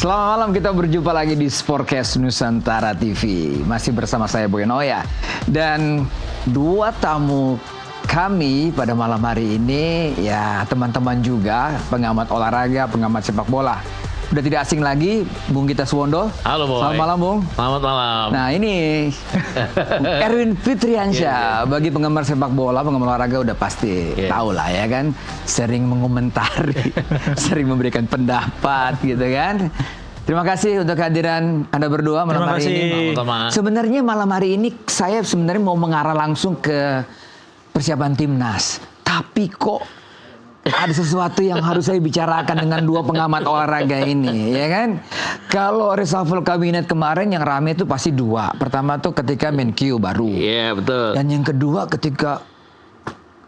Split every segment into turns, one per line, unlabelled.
Selamat malam, kita berjumpa lagi di Sportcast Nusantara TV. Masih bersama saya Boy Noya. Dan dua tamu kami pada malam hari ini, ya teman-teman juga, pengamat olahraga, pengamat sepak bola. Udah tidak asing lagi, Bung Gita Suwondo.
Halo Boy.
Selamat malam Bung.
Selamat malam.
Nah ini Erwin Fitriansyah. Bagi penggemar sepak bola, penggemar olahraga udah pasti tahu lah ya kan. Sering mengomentari, sering memberikan pendapat gitu kan. Terima kasih untuk kehadiran Anda berdua malam hari ini. Sebenarnya malam hari ini saya sebenarnya mau mengarah langsung ke persiapan timnas. Tapi kok ada sesuatu yang harus saya bicarakan dengan dua pengamat olahraga ini, ya kan? Kalau reshuffle kabinet kemarin yang rame itu pasti dua. Pertama tuh ketika Menkyu baru.
Iya, betul.
Dan yang kedua ketika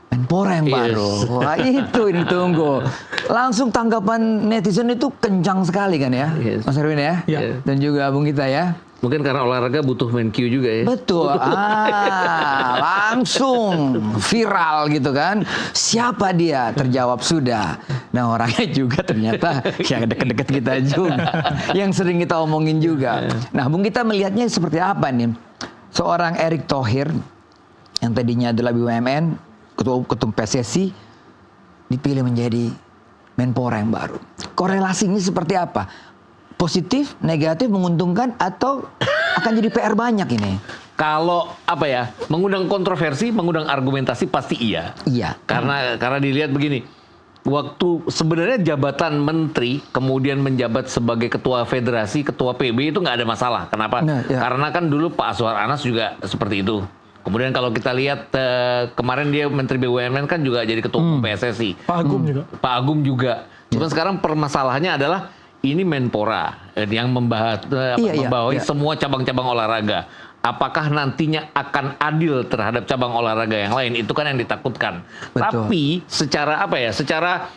Menpora yang baru. Wah, itu ini tunggu. Langsung tanggapan netizen itu kencang sekali kan ya, Mas Erwin ya?
Iya.
Dan juga Bung Gita ya.
Mungkin karena olahraga butuh Menkyu juga ya.
Betul. Langsung viral gitu kan. Siapa dia? Terjawab sudah. Nah orangnya juga ternyata yang deket-deket kita juga. Yang sering kita omongin juga. Nah Bung Gita melihatnya seperti apa nih? Seorang Erick Thohir yang tadinya adalah BUMN, ketum PSSI, dipilih menjadi Menpora yang baru. Korelasinya seperti apa? Positif, negatif, menguntungkan, atau akan jadi PR banyak ini?
Kalau apa ya, mengundang kontroversi, mengundang argumentasi pasti iya.
Iya.
Karena dilihat begini, waktu sebenarnya jabatan menteri kemudian menjabat sebagai ketua federasi, ketua PB itu nggak ada masalah. Kenapa?
Nah, ya.
Karena kan dulu Pak Azwar Anas juga seperti itu. Kemudian kalau kita lihat kemarin dia Menteri BUMN kan juga jadi ketua PSSI.
Pak Agum juga.
Pak Agum juga. Cuman sekarang permasalahannya adalah ini Menpora yang membawahi semua cabang-cabang olahraga. Apakah nantinya akan adil terhadap cabang olahraga yang lain? Itu kan yang ditakutkan.
Betul.
Tapi secara apa ya? Secara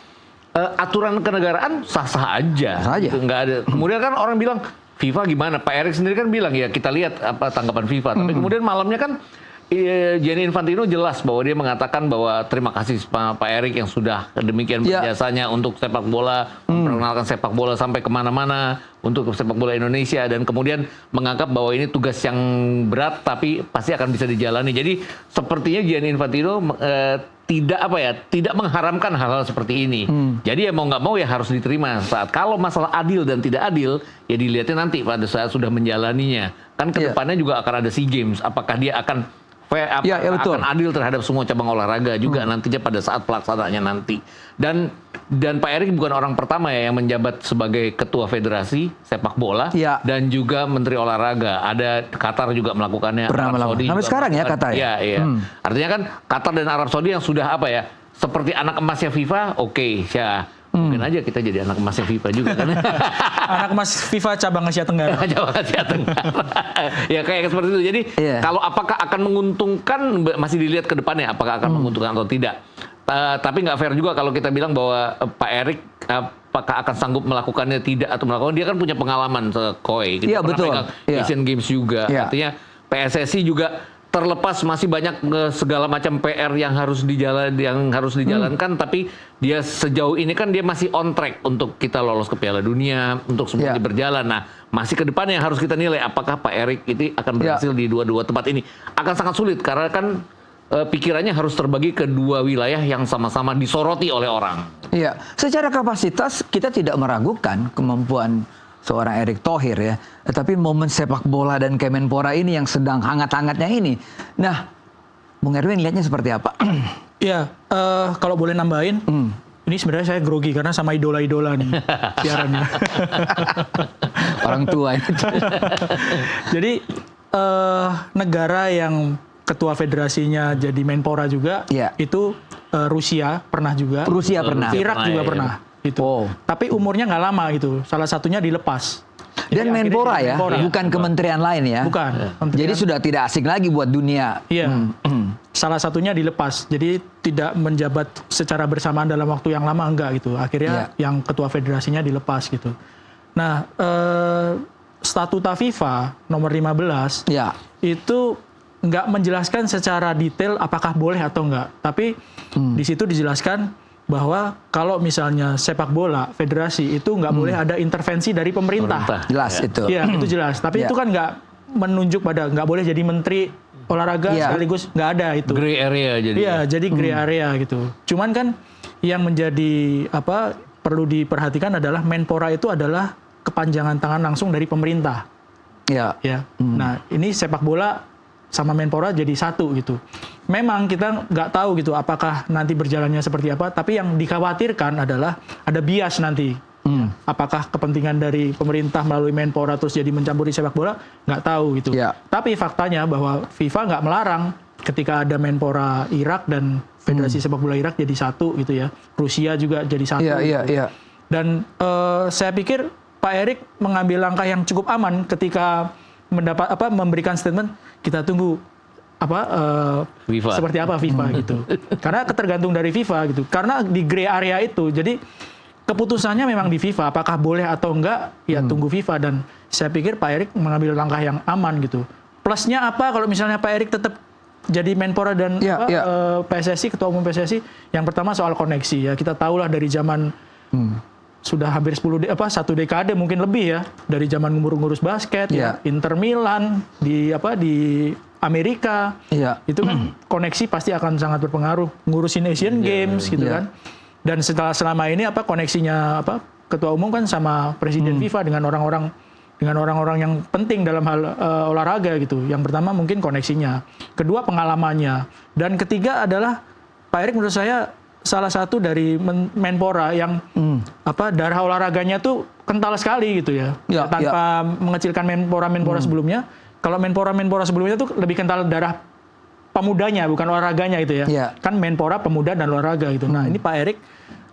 aturan kenegaraan sah-sah aja.
Sah aja.
Gitu, nggak ada. Kemudian kan orang bilang FIFA gimana? Pak Erick sendiri kan bilang ya kita lihat apa tanggapan FIFA. Tapi kemudian malamnya kan Gianni Infantino jelas bahwa dia mengatakan bahwa terima kasih Pak Erick yang sudah demikian berjasanya untuk sepak bola, memperkenalkan sepak bola sampai kemana-mana untuk sepak bola Indonesia, dan kemudian menganggap bahwa ini tugas yang berat tapi pasti akan bisa dijalani. Jadi sepertinya Gianni Infantino tidak mengharamkan hal-hal seperti ini. Jadi ya mau nggak mau ya harus diterima. Saat kalau masalah adil dan tidak adil ya dilihatnya nanti pada saat sudah menjalaninya. Kan kedepannya juga akan ada SEA Games. Apakah dia akan akan adil terhadap semua cabang olahraga juga nantinya pada saat pelaksanaannya nanti. Dan Pak Erick bukan orang pertama ya yang menjabat sebagai ketua federasi sepak bola dan juga menteri olahraga. Ada Qatar juga melakukannya.
Arab Saudi sampai sekarang ya Qatar ya.
Iya. Artinya kan Qatar dan Arab Saudi yang sudah apa ya? Seperti anak emasnya FIFA, mungkin aja kita jadi anak emasnya FIFA juga kan.
Anak emas FIFA cabang Asia Tenggara.
Cabang Asia Tenggara. Ya kayak seperti itu. Jadi kalau apakah akan menguntungkan masih dilihat ke depannya apakah akan menguntungkan atau tidak. Tapi nggak fair juga kalau kita bilang bahwa Pak Erick apakah akan sanggup melakukannya tidak atau melakukan. Dia kan punya pengalaman Koi. Iya
betul.
Asian Games juga. Artinya PSSI juga terlepas masih banyak segala macam PR yang harus dijalankan, tapi dia sejauh ini kan dia masih on track untuk kita lolos ke Piala Dunia, untuk semuanya berjalan. Nah, masih ke depan yang harus kita nilai apakah Pak Erick itu akan berhasil di dua-dua tempat ini. Akan sangat sulit karena kan pikirannya harus terbagi ke dua wilayah yang sama-sama disoroti oleh orang.
Iya, secara kapasitas kita tidak meragukan kemampuan seorang Erick Thohir ya. Tapi momen sepak bola dan Kemenpora ini yang sedang hangat-hangatnya ini. Nah, Bung Erwin lihatnya seperti apa?
Iya, kalau boleh nambahin, ini sebenarnya saya grogi karena sama idola-idola nih siarannya.
Orang tua itu.
Jadi negara yang ketua federasinya jadi Menpora juga, itu Rusia pernah juga.
Rusia pernah.
Irak juga pernah. Gitu. Tapi umurnya nggak lama gitu. Salah satunya dilepas.
Dan Menpora ya, bukan kementerian lain ya.
Bukan.
Jadi sudah tidak asing lagi buat dunia.
Iya. Salah satunya dilepas. Jadi tidak menjabat secara bersamaan dalam waktu yang lama, enggak gitu. Akhirnya yang ketua federasinya dilepas gitu. Nah, statuta FIFA nomor 15 itu nggak menjelaskan secara detail apakah boleh atau enggak. Tapi di situ dijelaskan bahwa kalau misalnya sepak bola federasi itu nggak boleh ada intervensi dari pemerintah.
Jelas itu.
Iya, itu jelas. Tapi itu kan nggak menunjuk pada nggak boleh jadi menteri olahraga sekaligus, nggak ada itu.
Gray area jadi.
Iya, jadi gray area gitu. Cuman kan yang menjadi perlu diperhatikan adalah Menpora itu adalah kepanjangan tangan langsung dari pemerintah.
Iya.
Ya. Nah, ini sepak bola sama Menpora jadi satu gitu. Memang kita nggak tahu gitu apakah nanti berjalannya seperti apa, tapi yang dikhawatirkan adalah ada bias nanti. Apakah kepentingan dari pemerintah melalui Menpora terus jadi mencampuri sepak bola, nggak tahu gitu. Tapi faktanya bahwa FIFA nggak melarang ketika ada Menpora Irak dan Federasi Sepak Bola Irak jadi satu gitu ya. Rusia juga jadi satu.
Iya.
Dan saya pikir Pak Erik mengambil langkah yang cukup aman ketika memberikan statement, kita tunggu
FIFA.
seperti apa FIFA gitu. Karena ketergantung dari FIFA gitu. Karena di gray area itu, jadi keputusannya memang di FIFA. Apakah boleh atau enggak, ya tunggu FIFA. Dan saya pikir Pak Erik mengambil langkah yang aman gitu. Plusnya apa kalau misalnya Pak Erik tetap jadi Menpora dan PSSI, Ketua Umum PSSI, yang pertama soal koneksi ya. Kita tahulah dari zaman sudah hampir 1 dekade mungkin lebih ya, dari zaman ngurus basket ya, Inter Milan di Amerika, itu kan koneksi pasti akan sangat berpengaruh, ngurusin Asian Games gitu kan. Dan selama ini koneksinya Ketua Umum kan sama Presiden FIFA dengan orang-orang yang penting dalam hal olahraga gitu. Yang pertama mungkin koneksinya, kedua pengalamannya, dan ketiga adalah Pak Erik menurut saya salah satu dari Menpora yang darah olahraganya tuh kental sekali gitu ya. Tanpa mengecilkan Menpora sebelumnya. Kalau Menpora sebelumnya tuh lebih kental darah pemudanya, bukan olahraganya gitu ya. Kan Menpora pemuda dan olahraga gitu. Nah, ini Pak Erik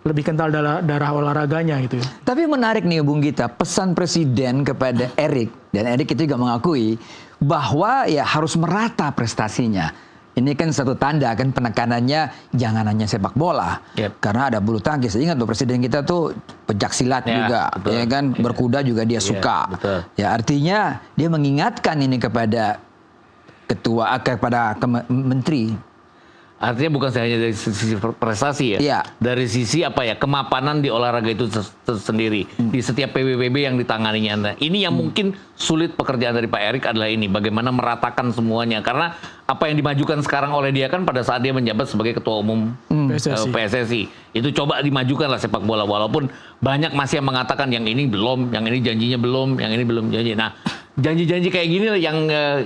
lebih kental darah olahraganya gitu ya.
Tapi menarik nih Bung Gita, pesan Presiden kepada Erik, dan Erik itu juga mengakui bahwa ya harus merata prestasinya. Ini kan satu tanda kan penekanannya jangan hanya sepak bola, karena ada bulu tangkis. Ingat tuh Presiden kita tuh pencak silat juga, ya kan, berkuda juga dia suka. Ya artinya dia mengingatkan ini kepada kepada menteri.
Artinya bukan hanya dari sisi prestasi ya, dari sisi kemapanan di olahraga itu sendiri, di setiap PBB yang ditanganinya. Nah, ini yang mungkin sulit pekerjaan dari Pak Erik adalah ini, bagaimana meratakan semuanya. Karena apa yang dimajukan sekarang oleh dia kan pada saat dia menjabat sebagai Ketua Umum PSSI. Itu coba dimajukan lah sepak bola, walaupun banyak masih yang mengatakan yang ini belum, yang ini janjinya belum, yang ini belum janji. Nah, janji-janji kayak gini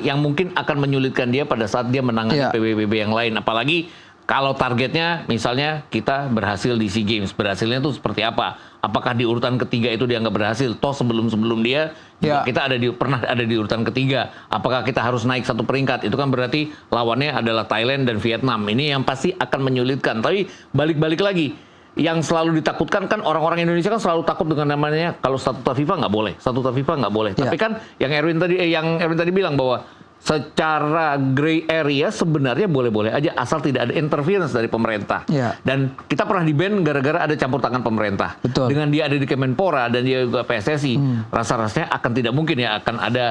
yang mungkin akan menyulitkan dia pada saat dia menangani PBB yang lain. Apalagi kalau targetnya misalnya kita berhasil di SEA Games. Berhasilnya itu seperti apa? Apakah di urutan ketiga itu dianggap berhasil? Toh sebelum dia kita pernah ada di urutan ketiga. Apakah kita harus naik 1 peringkat? Itu kan berarti lawannya adalah Thailand dan Vietnam. Ini yang pasti akan menyulitkan. Tapi balik-balik lagi, yang selalu ditakutkan kan orang-orang Indonesia kan selalu takut dengan namanya kalau statuta FIFA nggak boleh, statuta FIFA nggak boleh. Tapi kan yang Erwin tadi bilang bahwa secara gray area sebenarnya boleh-boleh aja asal tidak ada interference dari pemerintah. Dan kita pernah di-ban gara-gara ada campur tangan pemerintah. Dengan dia ada di Kemenpora dan dia juga PSSI, rasa-rasanya akan tidak mungkin ya akan ada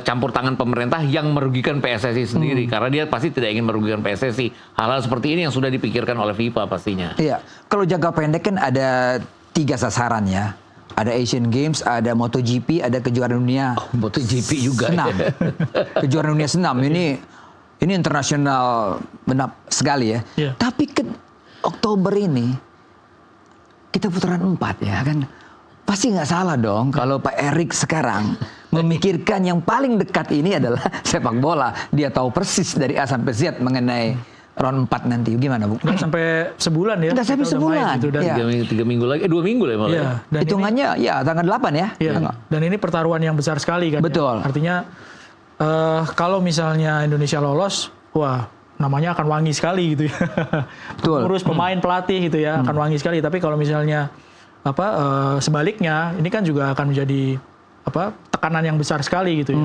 campur tangan pemerintah yang merugikan PSSI sendiri, karena dia pasti tidak ingin merugikan PSSI. Hal-hal seperti ini yang sudah dipikirkan oleh FIFA pastinya. Iya,
kalau jangka pendek kan ada 3 sasaran ya. Ada Asian Games, ada MotoGP, ada kejuaraan dunia.
MotoGP juga.
Senam. Kejuaraan dunia senam ini internasional benar sekali ya. Tapi ke Oktober ini kita putaran 4 ya kan. Pasti nggak salah dong kalau Pak Erik sekarang memikirkan yang paling dekat ini adalah sepak bola. Dia tahu persis dari A sampai Z mengenai round 4 nanti. Gimana, Bu?
Nggak sampai sebulan ya.
Nggak sampai sebulan.
Gitu,
3 minggu lagi, 2 minggu lah malah.
Hitungannya tanggal 8 ya.
Dan ini pertaruhan yang besar sekali kan.
Betul.
Ya. Artinya kalau misalnya Indonesia lolos, wah namanya akan wangi sekali gitu ya. Urus pemain, pelatih gitu ya, akan wangi sekali. Tapi kalau misalnya sebaliknya, ini kan juga akan menjadi tekanan yang besar sekali gitu ya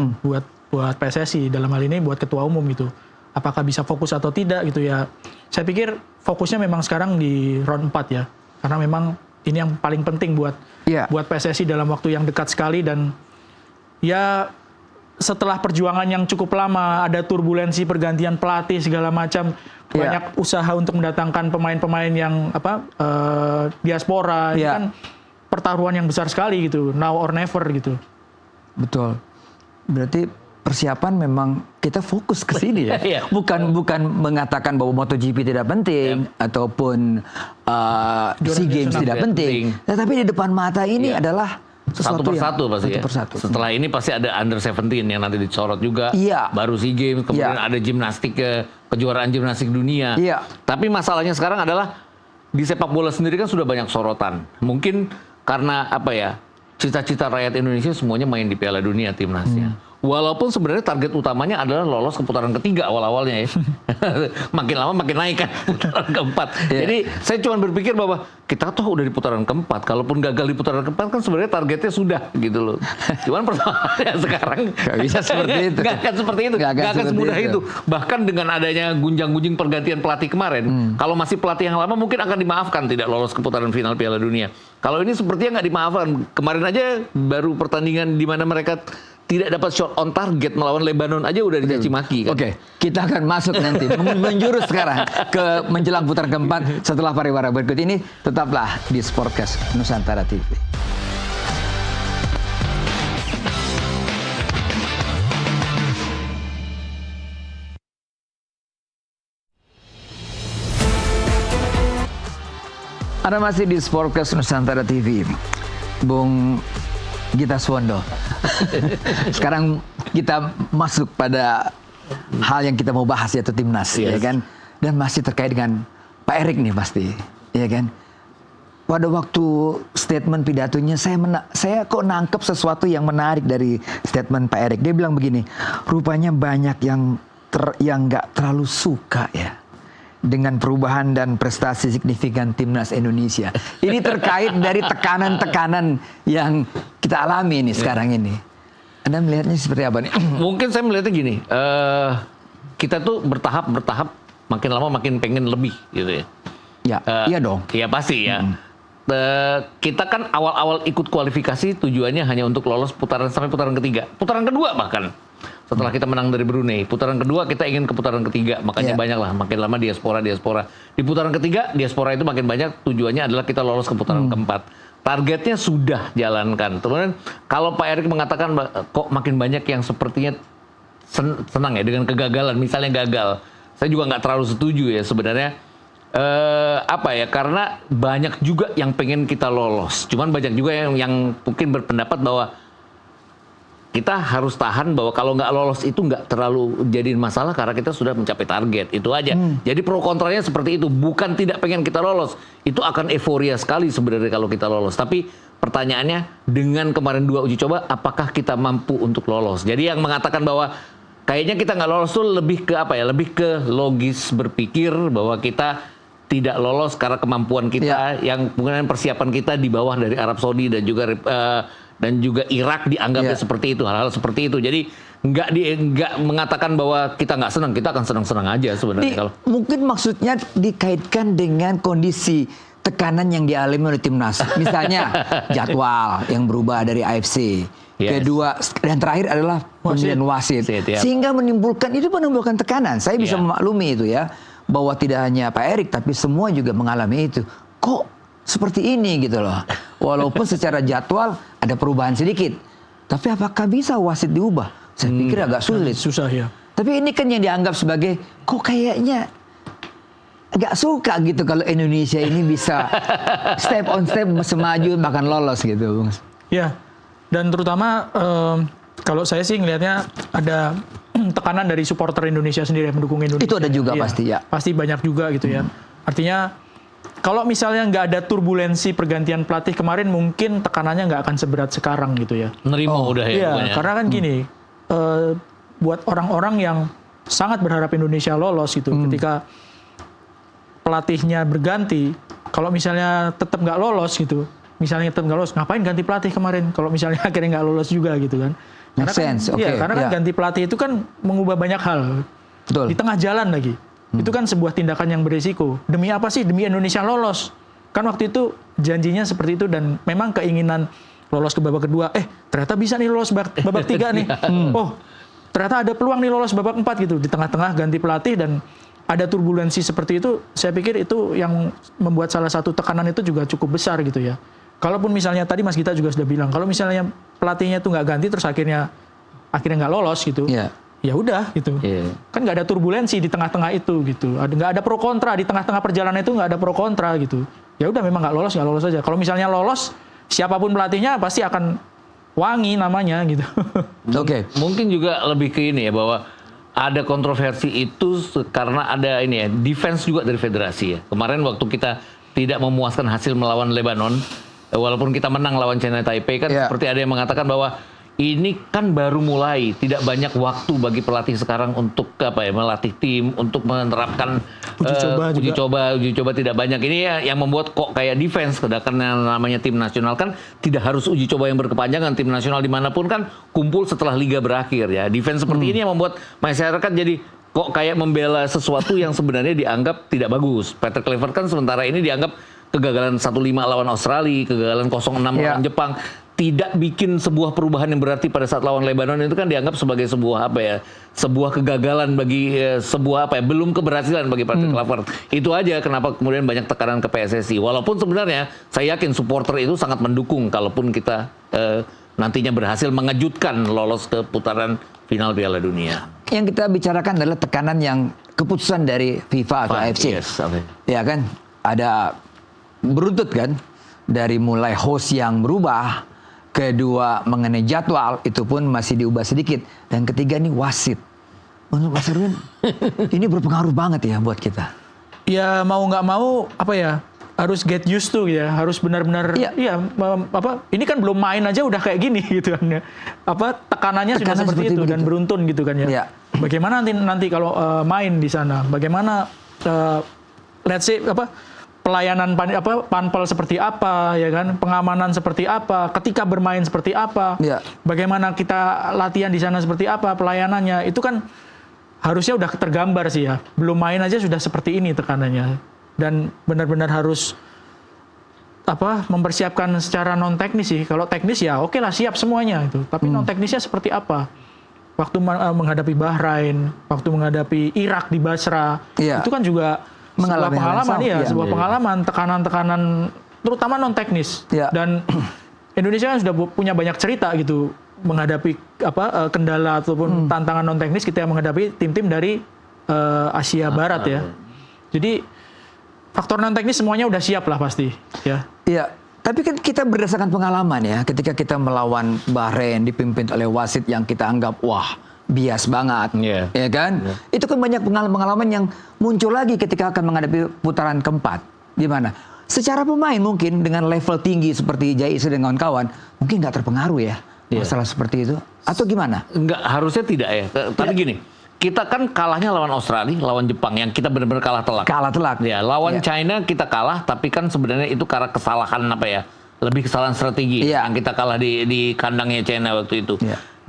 buat PSSI, dalam hal ini buat ketua umum gitu. Apakah bisa fokus atau tidak gitu ya. Saya pikir fokusnya memang sekarang di round 4 ya. Karena memang ini yang paling penting buat PSSI dalam waktu yang dekat sekali, dan ya setelah perjuangan yang cukup lama, ada turbulensi pergantian pelatih segala macam, banyak usaha untuk mendatangkan pemain-pemain yang diaspora, itu kan pertaruhan yang besar sekali gitu, now or never gitu.
Betul. Berarti persiapan memang kita fokus ke sini ya. Bukan mengatakan bahwa MotoGP tidak penting ataupun SEA Games tidak penting. Tetapi di depan mata ini adalah
satu persatu pasti ya. Setelah ini pasti ada Under 17 yang nanti disorot juga. Baru SEA Games, kemudian ada gimnastik, kejuaraan gimnastik dunia. Tapi masalahnya sekarang adalah di sepak bola sendiri kan sudah banyak sorotan. Mungkin karena apa ya? Cita-cita rakyat Indonesia semuanya main di Piala Dunia timnasnya. Walaupun sebenarnya target utamanya adalah lolos ke putaran ketiga awal-awalnya ya. Makin lama makin naik kan putaran keempat. Jadi saya cuma berpikir bahwa kita tuh udah di putaran keempat. Kalaupun gagal di putaran keempat kan sebenarnya targetnya sudah gitu loh. Cuman persoalannya sekarang
nggak bisa seperti itu.
Nggak akan seperti itu. Nggak akan semudah itu. Bahkan dengan adanya gunjang-gunjing pergantian pelatih kemarin, kalau masih pelatih yang lama mungkin akan dimaafkan tidak lolos ke putaran final Piala Dunia. Kalau ini sepertinya nggak dimaafkan. Kemarin aja baru pertandingan di mana mereka tidak dapat shot on target melawan Lebanon aja udah dicaci maki kan.
Oke, kita akan masuk nanti menjurus sekarang ke menjelang putaran keempat setelah pariwara berikut ini. Tetaplah di Sportcast Nusantara TV. Anda masih di Sportcast Nusantara TV. Bung Gita Suwondo. Sekarang kita masuk pada hal yang kita mau bahas, yaitu timnas, ya kan? Dan masih terkait dengan Pak Erik nih pasti, ya kan? Pada waktu statement pidatonya, saya kok nangkep sesuatu yang menarik dari statement Pak Erik. Dia bilang begini, rupanya banyak yang nggak terlalu suka ya dengan perubahan dan prestasi signifikan timnas Indonesia. Ini terkait dari tekanan-tekanan yang kita alami ini sekarang ini. Anda melihatnya seperti apa nih?
Mungkin saya melihatnya gini, kita tuh bertahap makin lama makin pengen lebih gitu ya.
Ya, iya dong.
Iya pasti ya. Kita kan awal-awal ikut kualifikasi tujuannya hanya untuk lolos putaran sampai putaran ketiga, putaran kedua bahkan. Setelah kita menang dari Brunei, putaran kedua kita ingin ke putaran ketiga, makanya banyak lah, makin lama diaspora. Di putaran ketiga, diaspora itu makin banyak, tujuannya adalah kita lolos ke putaran keempat. Targetnya sudah jalankan. Kemudian kalau Pak Erik mengatakan kok makin banyak yang sepertinya senang ya dengan kegagalan, misalnya gagal, saya juga nggak terlalu setuju ya sebenarnya. Karena banyak juga yang pengen kita lolos, cuman banyak juga yang mungkin berpendapat bahwa kita harus tahan bahwa kalau nggak lolos itu nggak terlalu jadiin masalah karena kita sudah mencapai target, itu aja. Jadi pro kontranya seperti itu, bukan tidak pengen kita lolos, itu akan euforia sekali sebenarnya kalau kita lolos. Tapi pertanyaannya dengan kemarin 2 uji coba, apakah kita mampu untuk lolos? Jadi yang mengatakan bahwa kayaknya kita nggak lolos tuh lebih ke lebih ke logis berpikir bahwa kita tidak lolos karena kemampuan kita yang mungkin persiapan kita di bawah dari Arab Saudi dan juga Irak dianggapnya seperti itu, hal-hal seperti itu. Jadi nggak mengatakan bahwa kita nggak senang, kita akan senang-senang aja sebenarnya. Kalau
mungkin maksudnya dikaitkan dengan kondisi tekanan yang dialami oleh timnas, misalnya jadwal yang berubah dari AFC. Kedua dan terakhir adalah pemilihan wasit, sehingga menimbulkan tekanan. Saya bisa memaklumi itu ya, bahwa tidak hanya Pak Erik tapi semua juga mengalami itu. Kok seperti ini gitu loh. Walaupun secara jadwal ada perubahan sedikit. Tapi apakah bisa wasit diubah? Saya pikir agak sulit.
Susah ya.
Tapi ini kan yang dianggap sebagai kok kayaknya agak suka gitu kalau Indonesia ini bisa step on step semaju bahkan lolos gitu, Bung.
Ya. Dan terutama kalau saya sih ngelihatnya ada tekanan dari supporter Indonesia sendiri yang mendukung Indonesia.
Itu ada juga pasti ya.
Pasti banyak juga gitu ya. Artinya kalau misalnya nggak ada turbulensi pergantian pelatih kemarin, mungkin tekanannya nggak akan seberat sekarang gitu ya.
Nerima udah ya.
Iya, karena kan gini, buat orang-orang yang sangat berharap Indonesia lolos gitu, ketika pelatihnya berganti, kalau misalnya tetap nggak lolos gitu, ngapain ganti pelatih kemarin? Kalau misalnya akhirnya nggak lolos juga gitu kan? Karena kan ganti pelatih itu kan mengubah banyak hal.
Betul. Di
tengah jalan lagi. Itu kan sebuah tindakan yang berisiko. Demi apa sih? Demi Indonesia lolos. Kan waktu itu janjinya seperti itu dan memang keinginan lolos ke babak kedua, ternyata bisa nih lolos babak 3 nih. Oh, ternyata ada peluang nih lolos babak 4 gitu. Di tengah-tengah ganti pelatih dan ada turbulensi seperti itu, saya pikir itu yang membuat salah satu tekanan itu juga cukup besar gitu ya. Kalaupun misalnya tadi Mas Gita juga sudah bilang, kalau misalnya pelatihnya itu nggak ganti terus akhirnya nggak lolos gitu, ya udah gitu. Kan nggak ada turbulensi di tengah-tengah itu gitu. Nggak ada pro kontra di tengah-tengah perjalanan itu, nggak ada pro kontra gitu. Ya udah memang nggak lolos aja. Kalau misalnya lolos, siapapun pelatihnya pasti akan wangi namanya gitu.
Oke.
Mungkin juga lebih ke ini ya, bahwa ada kontroversi itu karena ada ini ya, defense juga dari federasi ya. Kemarin waktu kita tidak memuaskan hasil melawan Lebanon, walaupun kita menang lawan China Taipei kan, seperti ada yang mengatakan bahwa ini kan baru mulai, tidak banyak waktu bagi pelatih sekarang untuk melatih tim, untuk menerapkan uji coba tidak banyak. Ini ya yang membuat kok kayak defense, sedangkan yang namanya tim nasional kan tidak harus uji coba yang berkepanjangan. Tim nasional dimanapun kan kumpul setelah liga berakhir ya. Defense seperti ini yang membuat masyarakat jadi kok kayak membela sesuatu yang sebenarnya dianggap tidak bagus. Patrick Kluivert kan sementara ini dianggap kegagalan 1-5 lawan Australia, kegagalan 0-6 lawan Jepang, tidak bikin sebuah perubahan yang berarti pada saat lawan Lebanon itu kan dianggap sebagai sebuah sebuah kegagalan bagi belum keberhasilan bagi Patrick Kluivert. Itu aja kenapa kemudian banyak tekanan ke PSSI. Walaupun sebenarnya saya yakin supporter itu sangat mendukung kalaupun kita nantinya berhasil mengejutkan lolos ke putaran final Piala Dunia.
Yang kita bicarakan adalah tekanan yang keputusan dari FIFA atau AFC. Ya kan? Ada beruntut kan? Dari mulai host yang berubah, kedua mengenai jadwal itu pun masih diubah sedikit, dan ketiga nih wasit. Menurut Mas Erwin ini berpengaruh banget ya buat kita.
Ya mau nggak mau harus get used to ya, harus benar-benar ini kan belum main aja udah kayak gini gitu kan ya. Tekanannya sudah seperti itu dan beruntun gitu kan ya. Bagaimana nanti kalau main di sana, bagaimana let's say pelayanan panpel seperti apa ya kan, pengamanan seperti apa, ketika bermain seperti apa, bagaimana kita latihan di sana seperti apa, pelayanannya itu kan harusnya udah tergambar sih ya. Belum main aja sudah seperti ini tekanannya, dan benar-benar harus mempersiapkan secara non teknis sih. Kalau teknis ya oke lah, siap semuanya itu, tapi non teknisnya seperti apa? Waktu menghadapi Bahrain, waktu menghadapi Irak di Basra, itu kan juga sebuah pengalaman sebuah pengalaman, tekanan-tekanan terutama non teknis. Dan Indonesia kan sudah punya banyak cerita gitu menghadapi kendala ataupun tantangan non teknis kita yang menghadapi tim-tim dari Asia Barat ya. Jadi faktor non teknis semuanya udah siap lah pasti ya.
Iya, tapi kan kita berdasarkan pengalaman ya, ketika kita melawan Bahrain dipimpin oleh wasit yang kita anggap bias banget, ya kan? Itu kan banyak pengalaman yang muncul lagi ketika akan menghadapi putaran keempat. Gimana? Secara pemain mungkin dengan level tinggi seperti Jais dan kawan-kawan, mungkin nggak terpengaruh ya masalah seperti itu, atau gimana?
Nggak, harusnya tidak ya. Tapi gini, kita kan kalahnya lawan Australia, lawan Jepang yang kita benar-benar kalah telak. Kalah telak. Ya, lawan China kita kalah, tapi kan sebenarnya itu karena kesalahan lebih kesalahan strategi yang kita kalah di kandangnya China waktu itu.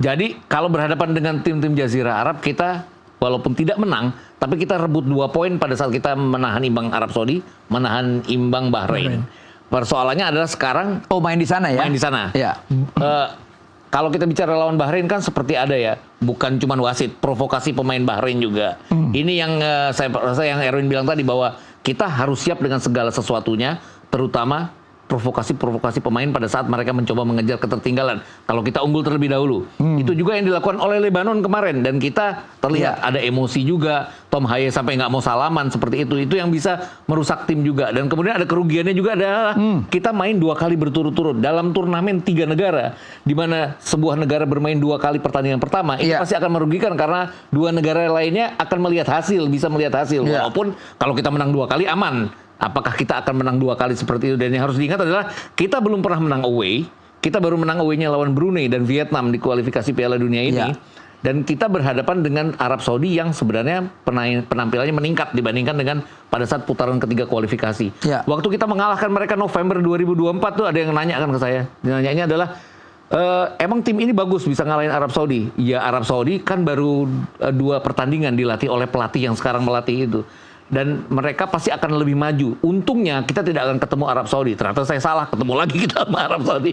Jadi kalau berhadapan dengan tim-tim Jazirah Arab, kita walaupun tidak menang, tapi kita rebut 2 poin pada saat kita menahan imbang Arab Saudi, menahan imbang Bahrain. Persoalannya adalah sekarang
main di sana ya.
Main di sana. Kalau kita bicara lawan Bahrain kan seperti ada ya, bukan cuma wasit, provokasi pemain Bahrain juga. Ini yang saya rasa yang Erwin bilang tadi, bahwa kita harus siap dengan segala sesuatunya, terutama provokasi pemain pada saat mereka mencoba mengejar ketertinggalan. Kalau kita unggul terlebih dahulu. Itu juga yang dilakukan oleh Lebanon kemarin. Dan kita terlihat ada emosi juga. Tom Haye sampai nggak mau salaman seperti itu. Itu yang bisa merusak tim juga. Dan kemudian ada kerugiannya juga adalah kita main 2 kali berturut-turut dalam turnamen 3 negara. Di mana sebuah negara bermain 2 kali pertandingan pertama, itu pasti akan merugikan karena 2 negara lainnya akan melihat hasil, bisa melihat hasil. Walaupun kalau kita menang 2 kali aman. Apakah kita akan menang 2 kali seperti itu? Dan yang harus diingat adalah kita belum pernah menang away. Kita baru menang away-nya lawan Brunei dan Vietnam di kualifikasi Piala Dunia ini. Dan kita berhadapan dengan Arab Saudi yang sebenarnya penampilannya meningkat dibandingkan dengan pada saat putaran ketiga kualifikasi. Waktu kita mengalahkan mereka November 2024 tuh ada yang nanya kan ke saya. Nanyanya adalah, emang tim ini bagus bisa ngalahin Arab Saudi? Ya, Arab Saudi kan baru 2 pertandingan dilatih oleh pelatih yang sekarang melatih itu. dan mereka pasti akan lebih maju. Untungnya kita tidak akan ketemu Arab Saudi. Ternyata saya salah, ketemu lagi kita sama Arab Saudi.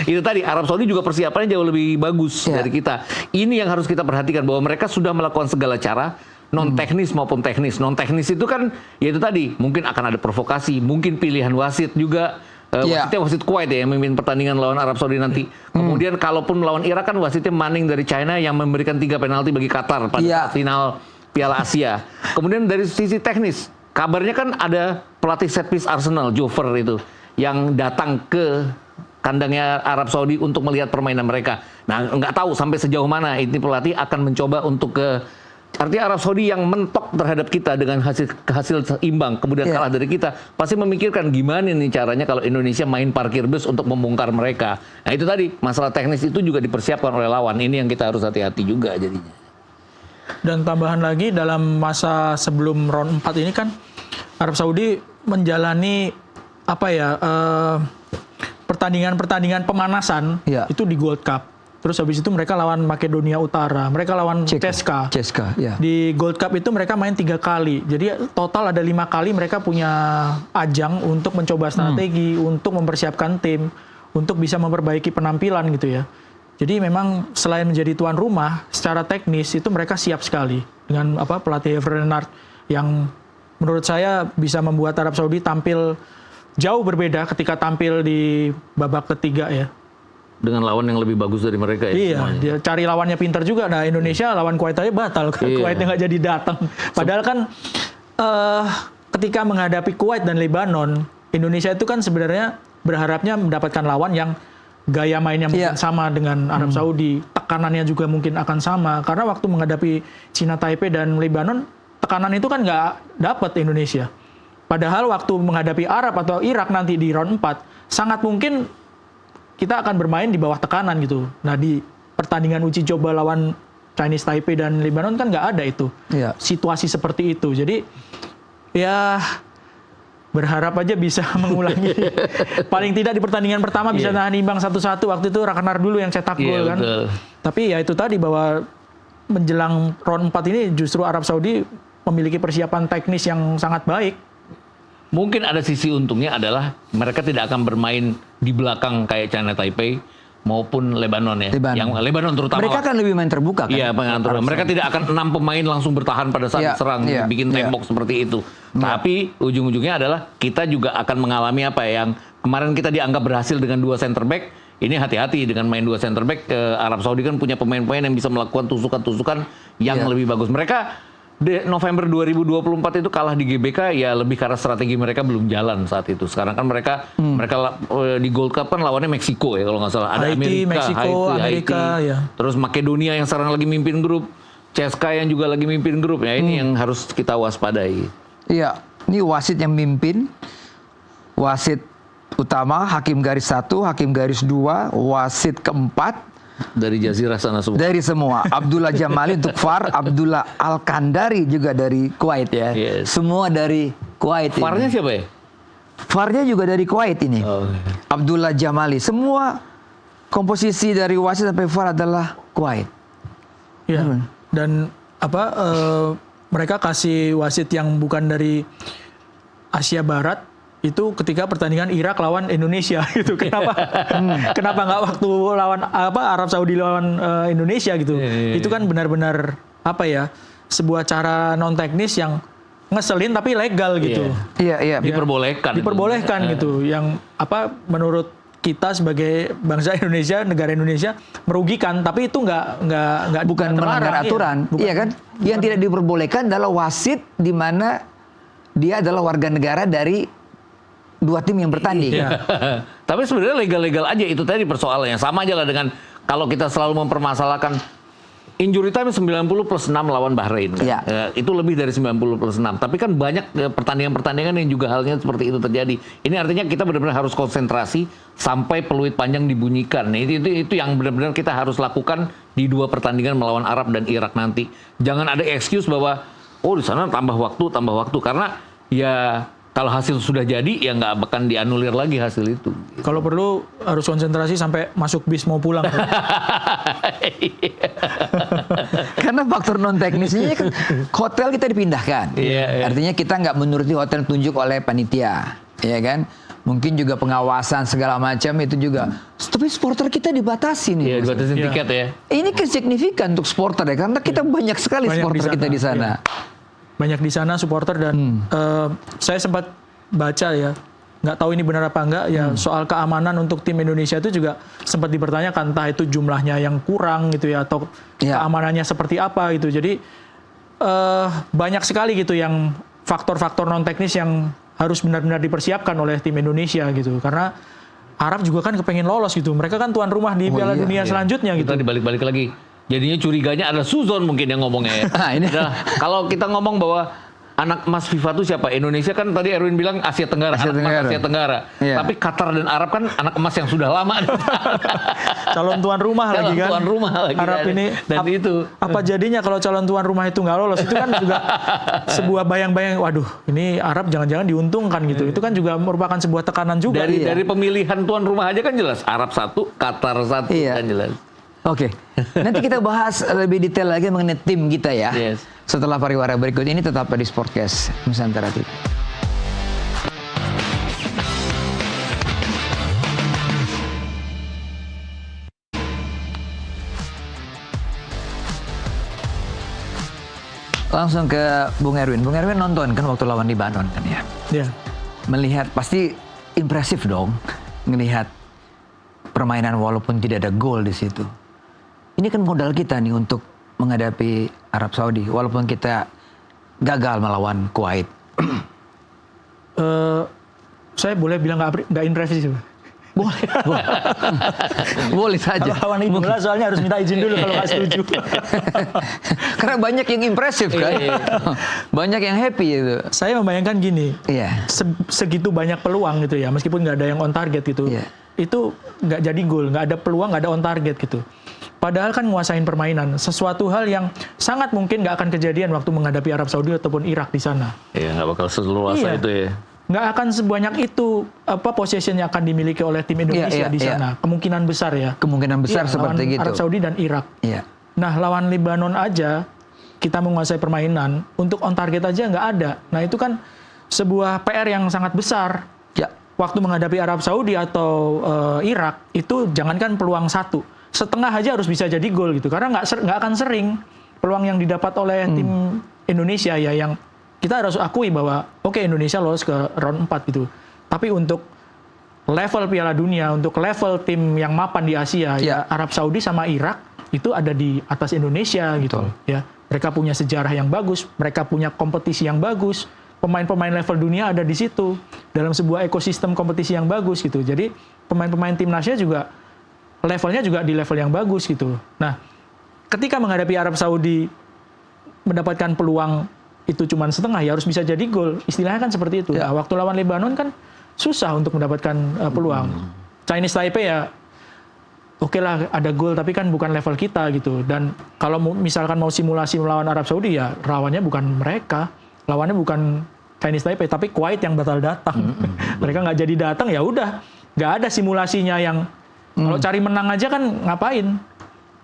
Itu tadi, Arab Saudi juga persiapannya jauh lebih bagus dari kita. Ini yang harus kita perhatikan, bahwa mereka sudah melakukan segala cara, non teknis maupun teknis. Non teknis itu kan, ya itu tadi, mungkin akan ada provokasi, mungkin pilihan wasit juga. Wasitnya wasit Kuwait ya yang memimpin pertandingan lawan Arab Saudi nanti. Kemudian kalaupun melawan Irak kan wasitnya Manning dari China yang memberikan 3 penalti bagi Qatar pada final Piala Asia. Kemudian dari sisi teknis, kabarnya kan ada pelatih set piece Arsenal, Jover itu, yang datang ke kandangnya Arab Saudi untuk melihat permainan mereka. Nah, nggak tahu sampai sejauh mana ini pelatih akan mencoba untuk artinya Arab Saudi yang mentok terhadap kita dengan hasil imbang, kemudian kalah dari kita, pasti memikirkan gimana nih caranya kalau Indonesia main parkir bus untuk membongkar mereka. Nah itu tadi, masalah teknis itu juga dipersiapkan oleh lawan. Ini yang kita harus hati-hati juga jadinya.
Dan tambahan lagi, dalam masa sebelum round 4 ini kan Arab Saudi menjalani pertandingan-pertandingan pemanasan itu di Gold Cup. Terus habis itu mereka lawan Makedonia Utara, mereka lawan CSKA. Di Gold Cup itu mereka main 3 kali. Jadi total ada 5 kali mereka punya ajang untuk mencoba strategi, untuk mempersiapkan tim, untuk bisa memperbaiki penampilan gitu ya. Jadi memang selain menjadi tuan rumah, secara teknis itu mereka siap sekali dengan pelatih Renard yang menurut saya bisa membuat Arab Saudi tampil jauh berbeda ketika tampil di babak ketiga ya.
Dengan lawan yang lebih bagus dari mereka ya.
Iya, semuanya. Dia cari lawannya pintar juga. Nah Indonesia lawan Kuwait aja batal, Kuwaitnya nggak jadi datang. Padahal kan ketika menghadapi Kuwait dan Lebanon, Indonesia itu kan sebenarnya berharapnya mendapatkan lawan yang gaya mainnya mungkin sama dengan Arab Saudi, tekanannya juga mungkin akan sama. Karena waktu menghadapi Cina Taipei dan Lebanon, tekanan itu kan nggak dapat Indonesia. Padahal waktu menghadapi Arab atau Irak nanti di round 4, sangat mungkin kita akan bermain di bawah tekanan gitu. Nah di pertandingan uji coba lawan Chinese Taipei dan Lebanon kan nggak ada itu situasi seperti itu. Jadi ya berharap aja bisa mengulangi. Paling tidak di pertandingan pertama bisa tahan imbang 1-1. Waktu itu Rakanar dulu yang cetak gol kan. Betul. Tapi ya itu tadi, bahwa menjelang round 4 ini justru Arab Saudi memiliki persiapan teknis yang sangat baik.
Mungkin ada sisi untungnya adalah mereka tidak akan bermain di belakang kayak China Taipei maupun Lebanon ya. Yang Lebanon terutama.
Mereka kan lebih main terbuka kan.
Iya, mereka tidak akan 6 pemain langsung bertahan pada saat serang, bikin tembok seperti itu. Tapi ujung-ujungnya adalah kita juga akan mengalami apa yang kemarin kita dianggap berhasil dengan 2 center back. Ini hati-hati dengan main 2 center back. Arab Saudi kan punya pemain-pemain yang bisa melakukan tusukan-tusukan yang lebih bagus. Mereka November 2024 itu kalah di GBK ya lebih karena strategi mereka belum jalan saat itu. Sekarang kan mereka di Gold Cup kan lawannya Meksiko ya kalau nggak salah. Ada
Amerika, ya.
Terus Makedonia yang sekarang lagi mimpin grup, CSKA yang juga lagi mimpin grup ya. Ini yang harus kita waspadai.
Iya, ini wasit yang mimpin, wasit utama, hakim garis 1, hakim garis 2, wasit keempat.
Dari Jazirah sana semua.
Dari semua. Abdullah Jamali untuk VAR, Abdullah Al-Kandari juga dari Kuwait ya. Semua dari Kuwait.
VAR-nya siapa ya?
VAR-nya juga dari Kuwait ini. Abdullah Jamali. Semua komposisi dari wasit sampai VAR adalah Kuwait.
Iya. Dan mereka kasih wasit yang bukan dari Asia Barat itu ketika pertandingan Irak lawan Indonesia gitu. Kenapa nggak waktu lawan Arab Saudi lawan Indonesia gitu. Itu kan benar-benar sebuah cara non teknis yang ngeselin tapi legal gitu.
Iya.
Diperbolehkan
gitu. Yang menurut kita sebagai bangsa Indonesia, negara Indonesia merugikan, tapi itu nggak
bukan melanggar aturan. Iya kan? Yang tidak diperbolehkan adalah wasit di mana dia adalah warga negara dari 2 tim yang bertanding.
Tapi sebenarnya legal-legal aja itu tadi persoalannya. Sama aja lah dengan kalau kita selalu mempermasalahkan injury time 90+6 lawan Bahrain. Kan? Itu lebih dari 90+6. Tapi kan banyak pertandingan-pertandingan yang juga halnya seperti itu terjadi. Ini artinya kita benar-benar harus konsentrasi sampai peluit panjang dibunyikan. Itu yang benar-benar kita harus lakukan di 2 pertandingan melawan Arab dan Irak nanti. Jangan ada excuse bahwa di sana tambah waktu. Karena ya kalau hasil sudah jadi ya nggak akan dianulir lagi hasil itu.
Kalau perlu harus konsentrasi sampai masuk bis mau pulang.
Karena faktor non teknisnya kan hotel kita dipindahkan.
Iya.
Artinya kita nggak menuruti hotel yang tunjuk oleh panitia, ya kan? Mungkin juga pengawasan segala macam itu juga. Tapi supporter kita dibatasi nih.
Iya, dibatasin
Iya.
tiket ya.
Ini kan signifikan untuk supporter ya, karena kita banyak sekali
Banyak
supporter kita di sana.
Banyak di sana supporter dan saya sempat baca ya, nggak tahu ini benar apa enggak ya, soal keamanan untuk tim Indonesia itu juga sempat dipertanyakan, entah itu jumlahnya yang kurang gitu ya atau
Iya.
keamanannya seperti apa gitu. Jadi banyak sekali gitu yang faktor-faktor non teknis yang harus benar-benar dipersiapkan oleh tim Indonesia gitu, karena Arab juga kan kepengen lolos gitu, mereka kan tuan rumah di Piala Dunia selanjutnya gitu.
Kita dibalik-balik lagi. Jadinya curiganya ada Suzon mungkin yang ngomongnya ya.
Nah, ini.
Nah, kalau kita ngomong bahwa anak emas FIFA itu siapa? Indonesia kan tadi Erwin bilang Asia Tenggara, anak emas Asia Tenggara.
Iya.
Tapi Qatar dan Arab kan anak emas yang sudah lama.
Calon tuan rumah lagi kan.
Tuan rumah lagi.
Arab
kan.
ini
Dan itu.
apa jadinya kalau calon tuan rumah itu nggak lolos? Itu kan juga sebuah bayang-bayang, waduh, ini Arab jangan-jangan diuntungkan gitu. Itu kan juga merupakan sebuah tekanan juga.
Dari pemilihan tuan rumah aja kan jelas. Arab satu, Qatar satu
Iya.
kan jelas.
Oke, nanti kita bahas lebih detail lagi mengenai tim kita ya.
Yes.
Setelah pariwara berikut ini tetap di Sportcast Nusantara TV. Langsung ke Bung Erwin. Bung Erwin nonton kan waktu lawan Libanon kan ya.
Ya.
Melihat pasti impresif dong melihat permainan walaupun tidak ada gol di situ. Ini kan modal kita nih untuk menghadapi Arab Saudi walaupun kita gagal melawan Kuwait.
Saya boleh bilang nggak impresif.
Boleh, boleh. Boleh saja.
Kalau lawan idola soalnya harus minta izin dulu kalau nggak setuju.
Karena banyak yang impresif kan. Banyak yang happy itu.
Saya membayangkan gini,
Iya.
segitu banyak peluang gitu ya, meskipun nggak ada yang on target gitu,
Iya.
itu nggak jadi gol, nggak ada peluang, nggak ada on target gitu. Padahal kan nguasain permainan, sesuatu hal yang sangat mungkin nggak akan kejadian waktu menghadapi Arab Saudi ataupun Irak di sana.
Iya, nggak bakal seluasa
Iya.
itu ya.
Nggak akan sebanyak itu possession yang akan dimiliki oleh tim Indonesia
Iya,
di sana. Kemungkinan besar ya.
Kemungkinan besar
Iya,
seperti
lawan
gitu.
Arab Saudi dan Irak.
Iya.
Nah, lawan Lebanon aja kita menguasai permainan, untuk on target aja nggak ada. Nah, itu kan sebuah PR yang sangat besar.
Ya.
Waktu menghadapi Arab Saudi atau Irak, itu jangankan peluang satu, setengah aja harus bisa jadi gol gitu. Karena nggak akan sering peluang yang didapat oleh tim Indonesia ya, yang kita harus akui bahwa oke, Indonesia lolos ke round 4 gitu. Tapi untuk level Piala Dunia, untuk level tim yang mapan di Asia, ya Arab Saudi sama Irak itu ada di atas Indonesia gitu. Ya, mereka punya sejarah yang bagus, mereka punya kompetisi yang bagus, pemain-pemain level dunia ada di situ dalam sebuah ekosistem kompetisi yang bagus gitu. Jadi pemain-pemain timnasnya juga levelnya juga di level yang bagus gitu. Nah, ketika menghadapi Arab Saudi mendapatkan peluang itu cuma setengah, ya harus bisa jadi gol. Istilahnya kan seperti itu.
Ya.
Nah, waktu lawan Lebanon kan susah untuk mendapatkan peluang. Chinese Taipei ya oke lah ada gol, tapi kan bukan level kita gitu. Dan kalau misalkan mau simulasi melawan Arab Saudi ya lawannya bukan mereka, lawannya bukan Chinese Taipei, tapi Kuwait yang batal datang. Mereka nggak jadi datang, ya udah, nggak ada simulasinya yang kalau cari menang aja kan ngapain?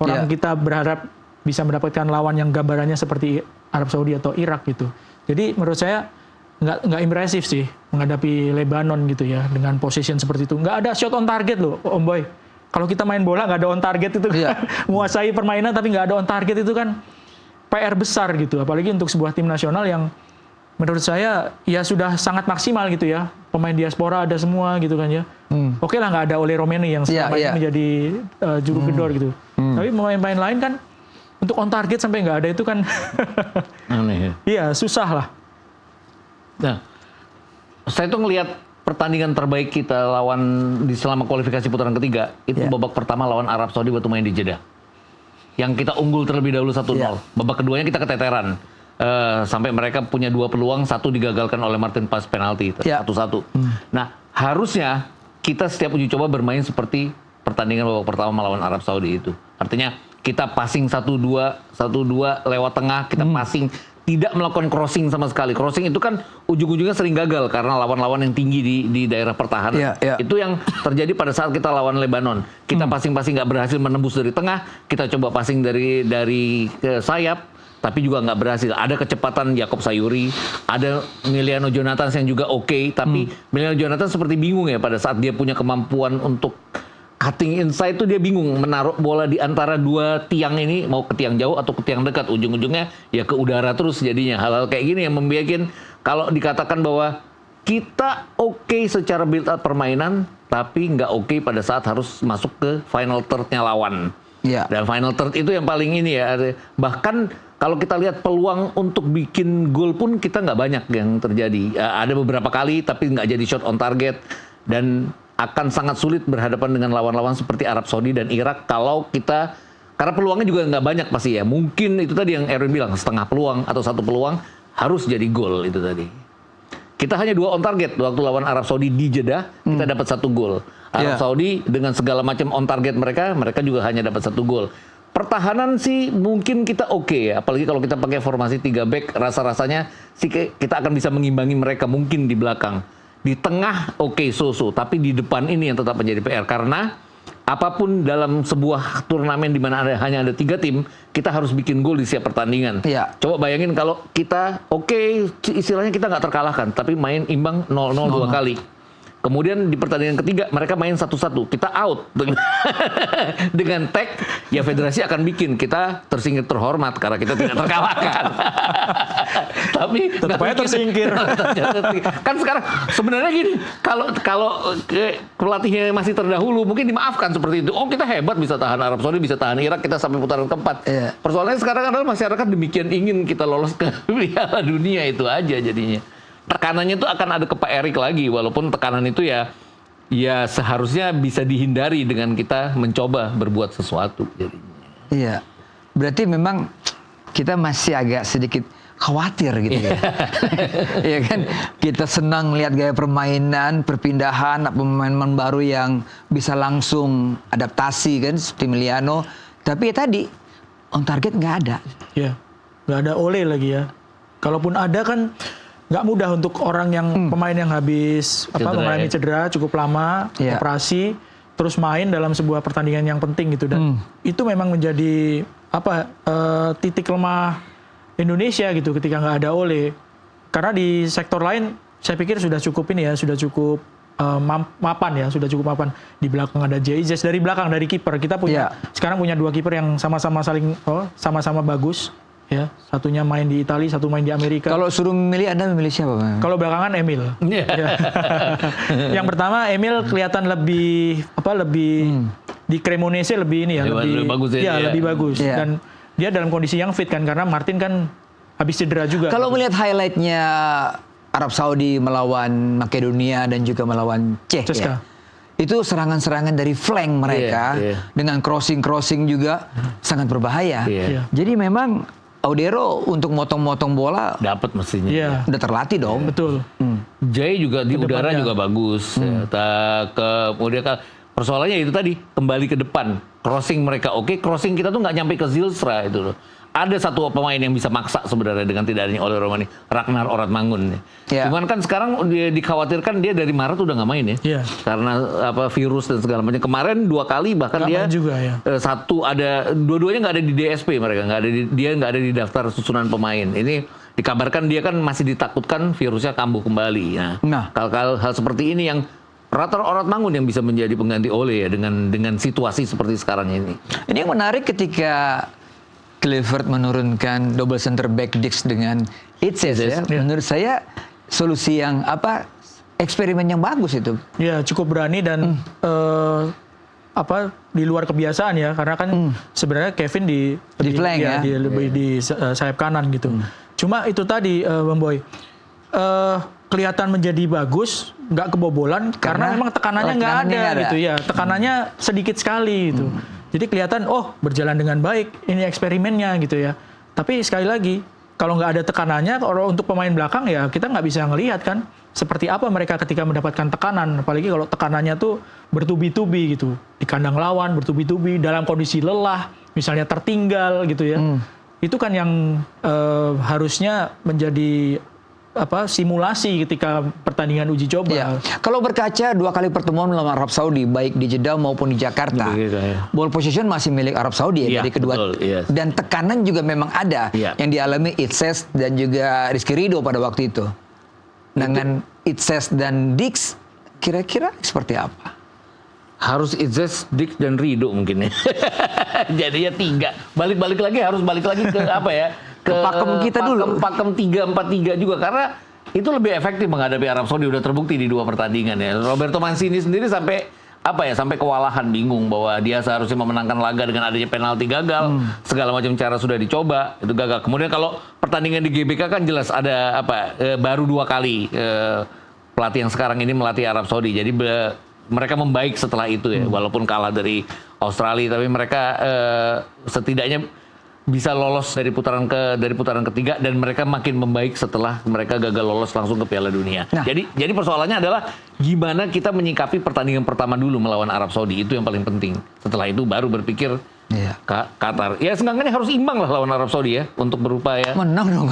Orang kita berharap bisa mendapatkan lawan yang gambarannya seperti Arab Saudi atau Irak gitu. Jadi menurut saya nggak impresif sih menghadapi Lebanon gitu ya, dengan position seperti itu. Nggak ada shot on target loh, Om Boy. Kalau kita main bola nggak ada on target itu kan, menguasai permainan tapi nggak ada on target itu kan PR besar gitu. Apalagi untuk sebuah tim nasional yang menurut saya ya sudah sangat maksimal gitu ya. Pemain diaspora ada semua gitu kan ya. Oke lah nggak ada Ole Romeni yang selama ini menjadi juru gedor gitu. Tapi pemain-pemain lain kan untuk on target sampai nggak ada itu kan
aneh ya.
Iya, susah lah.
Nah, saya tuh ngelihat pertandingan terbaik kita lawan di selama kualifikasi putaran ketiga itu babak pertama lawan Arab Saudi waktu main di Jeddah. Yang kita unggul terlebih dahulu 1-0. Babak keduanya kita keteteran. Sampai mereka punya 2 peluang, 1 digagalkan oleh Martin pas penalti 1-1. Nah, harusnya kita setiap uji coba bermain seperti pertandingan babak pertama melawan Arab Saudi itu. Artinya kita passing 1-2 lewat tengah, kita passing tidak melakukan crossing sama sekali. Crossing itu kan ujung-ujungnya sering gagal karena lawan-lawan yang tinggi di daerah pertahanan. Itu yang terjadi pada saat kita lawan Lebanon. Kita passing-passing nggak berhasil menembus dari tengah, kita coba passing dari ke sayap, tapi juga nggak berhasil. Ada kecepatan Jakob Sayuri, ada Emiliano Jonathans yang juga oke, tapi Emiliano Jonathans seperti bingung ya pada saat dia punya kemampuan untuk cutting inside, itu dia bingung menaruh bola di antara dua tiang ini, mau ke tiang jauh atau ke tiang dekat, ujung-ujungnya ya ke udara terus jadinya. Hal-hal kayak gini yang membuat kalau dikatakan bahwa kita oke secara build up permainan, tapi nggak oke pada saat harus masuk ke final third-nya lawan. Dan final third itu yang paling ini ya. Bahkan kalau kita lihat peluang untuk bikin gol pun kita nggak banyak yang terjadi. Ada beberapa kali tapi nggak jadi shot on target, dan akan sangat sulit berhadapan dengan lawan-lawan seperti Arab Saudi dan Irak kalau kita, karena peluangnya juga nggak banyak pasti ya. Mungkin itu tadi yang Erwin bilang, setengah peluang atau satu peluang harus jadi gol itu tadi. Kita hanya 2 on target waktu lawan Arab Saudi di Jeddah, kita dapat 1 gol. Arab Saudi dengan segala macam on target mereka juga hanya dapat 1 gol. Pertahanan sih mungkin kita oke ya, apalagi kalau kita pakai formasi 3 back, rasa-rasanya sih kita akan bisa mengimbangi mereka mungkin di belakang. Di tengah oke, so-so, tapi di depan ini yang tetap menjadi PR, karena apapun dalam sebuah turnamen di mana hanya ada 3 tim, kita harus bikin gol di setiap pertandingan. Coba bayangin kalau kita istilahnya kita nggak terkalahkan, tapi main imbang 0-0 2 kali. Kemudian di pertandingan ketiga mereka main 1-1, kita out dengan tag, ya federasi akan bikin kita tersingkir terhormat karena kita tidak terkalahkan. Tapi
tetap aja tersingkir.
Kan sekarang sebenarnya gini, kalau pelatihnya masih terdahulu mungkin dimaafkan seperti itu. Oh, kita hebat bisa tahan Arab Saudi, bisa tahan Irak, kita sampai putaran keempat. Persoalannya sekarang adalah masyarakat demikian ingin kita lolos ke Piala Dunia, itu aja jadinya. Tekanannya itu akan ada ke Pak Erik lagi, walaupun tekanan itu ya seharusnya bisa dihindari dengan kita mencoba berbuat sesuatu jadinya.
Iya, berarti memang kita masih agak sedikit khawatir gitu ya. Iya kan, kita senang lihat gaya permainan, perpindahan pemain-pemain baru yang bisa langsung adaptasi kan, seperti Emiliano. Tapi ya tadi on target nggak ada.
Iya, nggak ada Ole lagi ya. Kalaupun ada kan nggak mudah untuk orang yang pemain yang habis mengalami cedera cukup lama, operasi, terus main dalam sebuah pertandingan yang penting gitu, dan itu memang menjadi titik lemah Indonesia gitu ketika nggak ada Ole. Karena di sektor lain saya pikir sudah cukup mapan ya, sudah cukup mapan. Di belakang ada JIZ, dari belakang dari kiper kita punya sekarang punya 2 kiper yang sama-sama bagus. Ya, satunya main di Italia, satu main di Amerika.
Kalau suruh memilih, Anda memilih siapa?
Kalau belakangan Emil. Yang pertama Emil kelihatan lebih di Cremonese lebih ini ya, lebih bagus ya. Lebih bagus. Dan dia dalam kondisi yang fit kan, karena Martin kan habis cedera juga.
Kalau melihat highlightnya Arab Saudi melawan Makedonia dan juga melawan Czech, itu serangan-serangan dari flank mereka dengan crossing juga sangat berbahaya. Jadi memang Audero untuk motong-motong bola
dapat mestinya.
Udah terlatih dong.
Betul.
Jay juga di udara juga bagus. Kemudian persoalannya itu tadi, kembali ke depan. Crossing mereka crossing kita tuh nggak nyampe ke Zilstra itu loh. Ada satu pemain yang bisa maksa sebenarnya dengan tidak adanya Ole Romani, Ragnar Oratmangun. Cuman kan sekarang dia dikhawatirkan dia dari Maret udah nggak main ya. Karena virus dan segala macam. Kemarin 2 kali bahkan dia juga, dua-duanya nggak ada di DSP, mereka dia nggak ada di daftar susunan pemain. Ini dikabarkan dia kan masih ditakutkan virusnya kambuh kembali. Nah, hal seperti ini yang Ragnar Oratmangun yang bisa menjadi pengganti Ole ya dengan situasi seperti sekarang ini.
Ini yang menarik ketika Clifford menurunkan double center back Dix dengan Itzes ya. Menurut saya solusi yang eksperimen yang bagus itu.
Ya, cukup berani dan di luar kebiasaan ya, karena kan sebenarnya Kevin di flank di sayap kanan gitu. Cuma itu tadi Bang Boy, kelihatan menjadi bagus, nggak kebobolan karena memang tekanannya nggak ada gitu ya. Tekanannya sedikit sekali gitu. Jadi kelihatan, berjalan dengan baik, ini eksperimennya gitu ya. Tapi sekali lagi, kalau nggak ada tekanannya, untuk pemain belakang ya kita nggak bisa ngelihat kan seperti apa mereka ketika mendapatkan tekanan. Apalagi kalau tekanannya tuh bertubi-tubi gitu. Di kandang lawan bertubi-tubi, dalam kondisi lelah, misalnya tertinggal gitu ya. itu kan yang harusnya menjadi simulasi ketika pertandingan uji coba.
Ya. Kalau berkaca 2 kali pertemuan melawan Arab Saudi, baik di Jeddah maupun di Jakarta, ball position masih milik Arab Saudi dari kedua.
Betul, yes.
Dan tekanan juga memang ada yang dialami Itses dan juga Rizky Ridho pada waktu itu. Dengan Itses dan Dix, kira-kira seperti apa?
Harus Itses, Dix dan Ridho mungkin ya. Jadinya 3. Balik-balik lagi harus balik lagi ke apa ya?
Ke pakem kita dulu.
Pakem 3-4-3 juga karena itu lebih efektif menghadapi Arab Saudi, udah terbukti di 2 pertandingan ya. Roberto Mancini sendiri sampai kewalahan, bingung bahwa dia seharusnya memenangkan laga dengan adanya penalti gagal, segala macam cara sudah dicoba, itu gagal. Kemudian kalau pertandingan di GBK kan jelas ada baru 2 kali pelatih yang sekarang ini melatih Arab Saudi. Jadi mereka membaik setelah itu ya, walaupun kalah dari Australia, tapi mereka setidaknya bisa lolos dari putaran ketiga dan mereka makin membaik setelah mereka gagal lolos langsung ke Piala Dunia. Nah, jadi persoalannya adalah gimana kita menyikapi pertandingan pertama dulu melawan Arab Saudi, itu yang paling penting. Setelah itu baru berpikir Qatar. Ya seenggaknya harus imbang lah lawan Arab Saudi ya untuk berupaya.
Menang dong.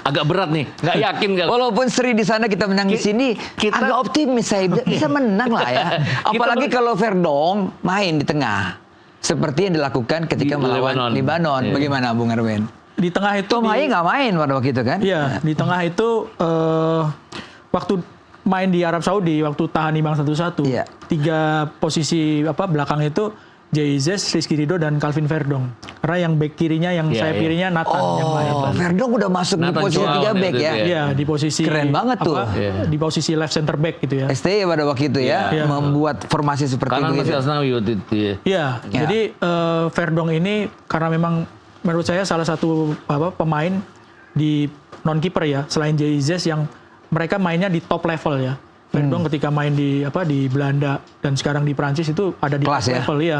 Agak berat nih, nggak yakin kalau.
Walaupun seri di sana kita menang di sini, agak optimis saya bisa menang lah ya. Apalagi kalau Verdong main di tengah. Seperti yang dilakukan ketika melawan Lebanon. Bagaimana Bung Erwin?
Di tengah itu
Tom Haye nggak main pada waktu itu kan?
Iya, di tengah itu waktu main di Arab Saudi, waktu tahan imbang 1-1, 3 posisi belakang itu Jay-Z, Rizky Ridho dan Calvin Verdong. Karena yang back kirinya, yang sayap kirinya Nathan yang main.
Verdong udah masuk di posisi 3 back ya?
Iya, di posisi
keren banget tuh.
Di posisi left center back gitu ya.
STY pada waktu itu membuat formasi seperti itu.
Karena masih Asnawi waktu itu ya.
Iya, jadi Verdong ini karena memang menurut saya salah satu pemain di non kiper ya, selain Jay-Z yang mereka mainnya di top level ya. Verdong ketika main di Belanda dan sekarang di Prancis itu ada di top level ya.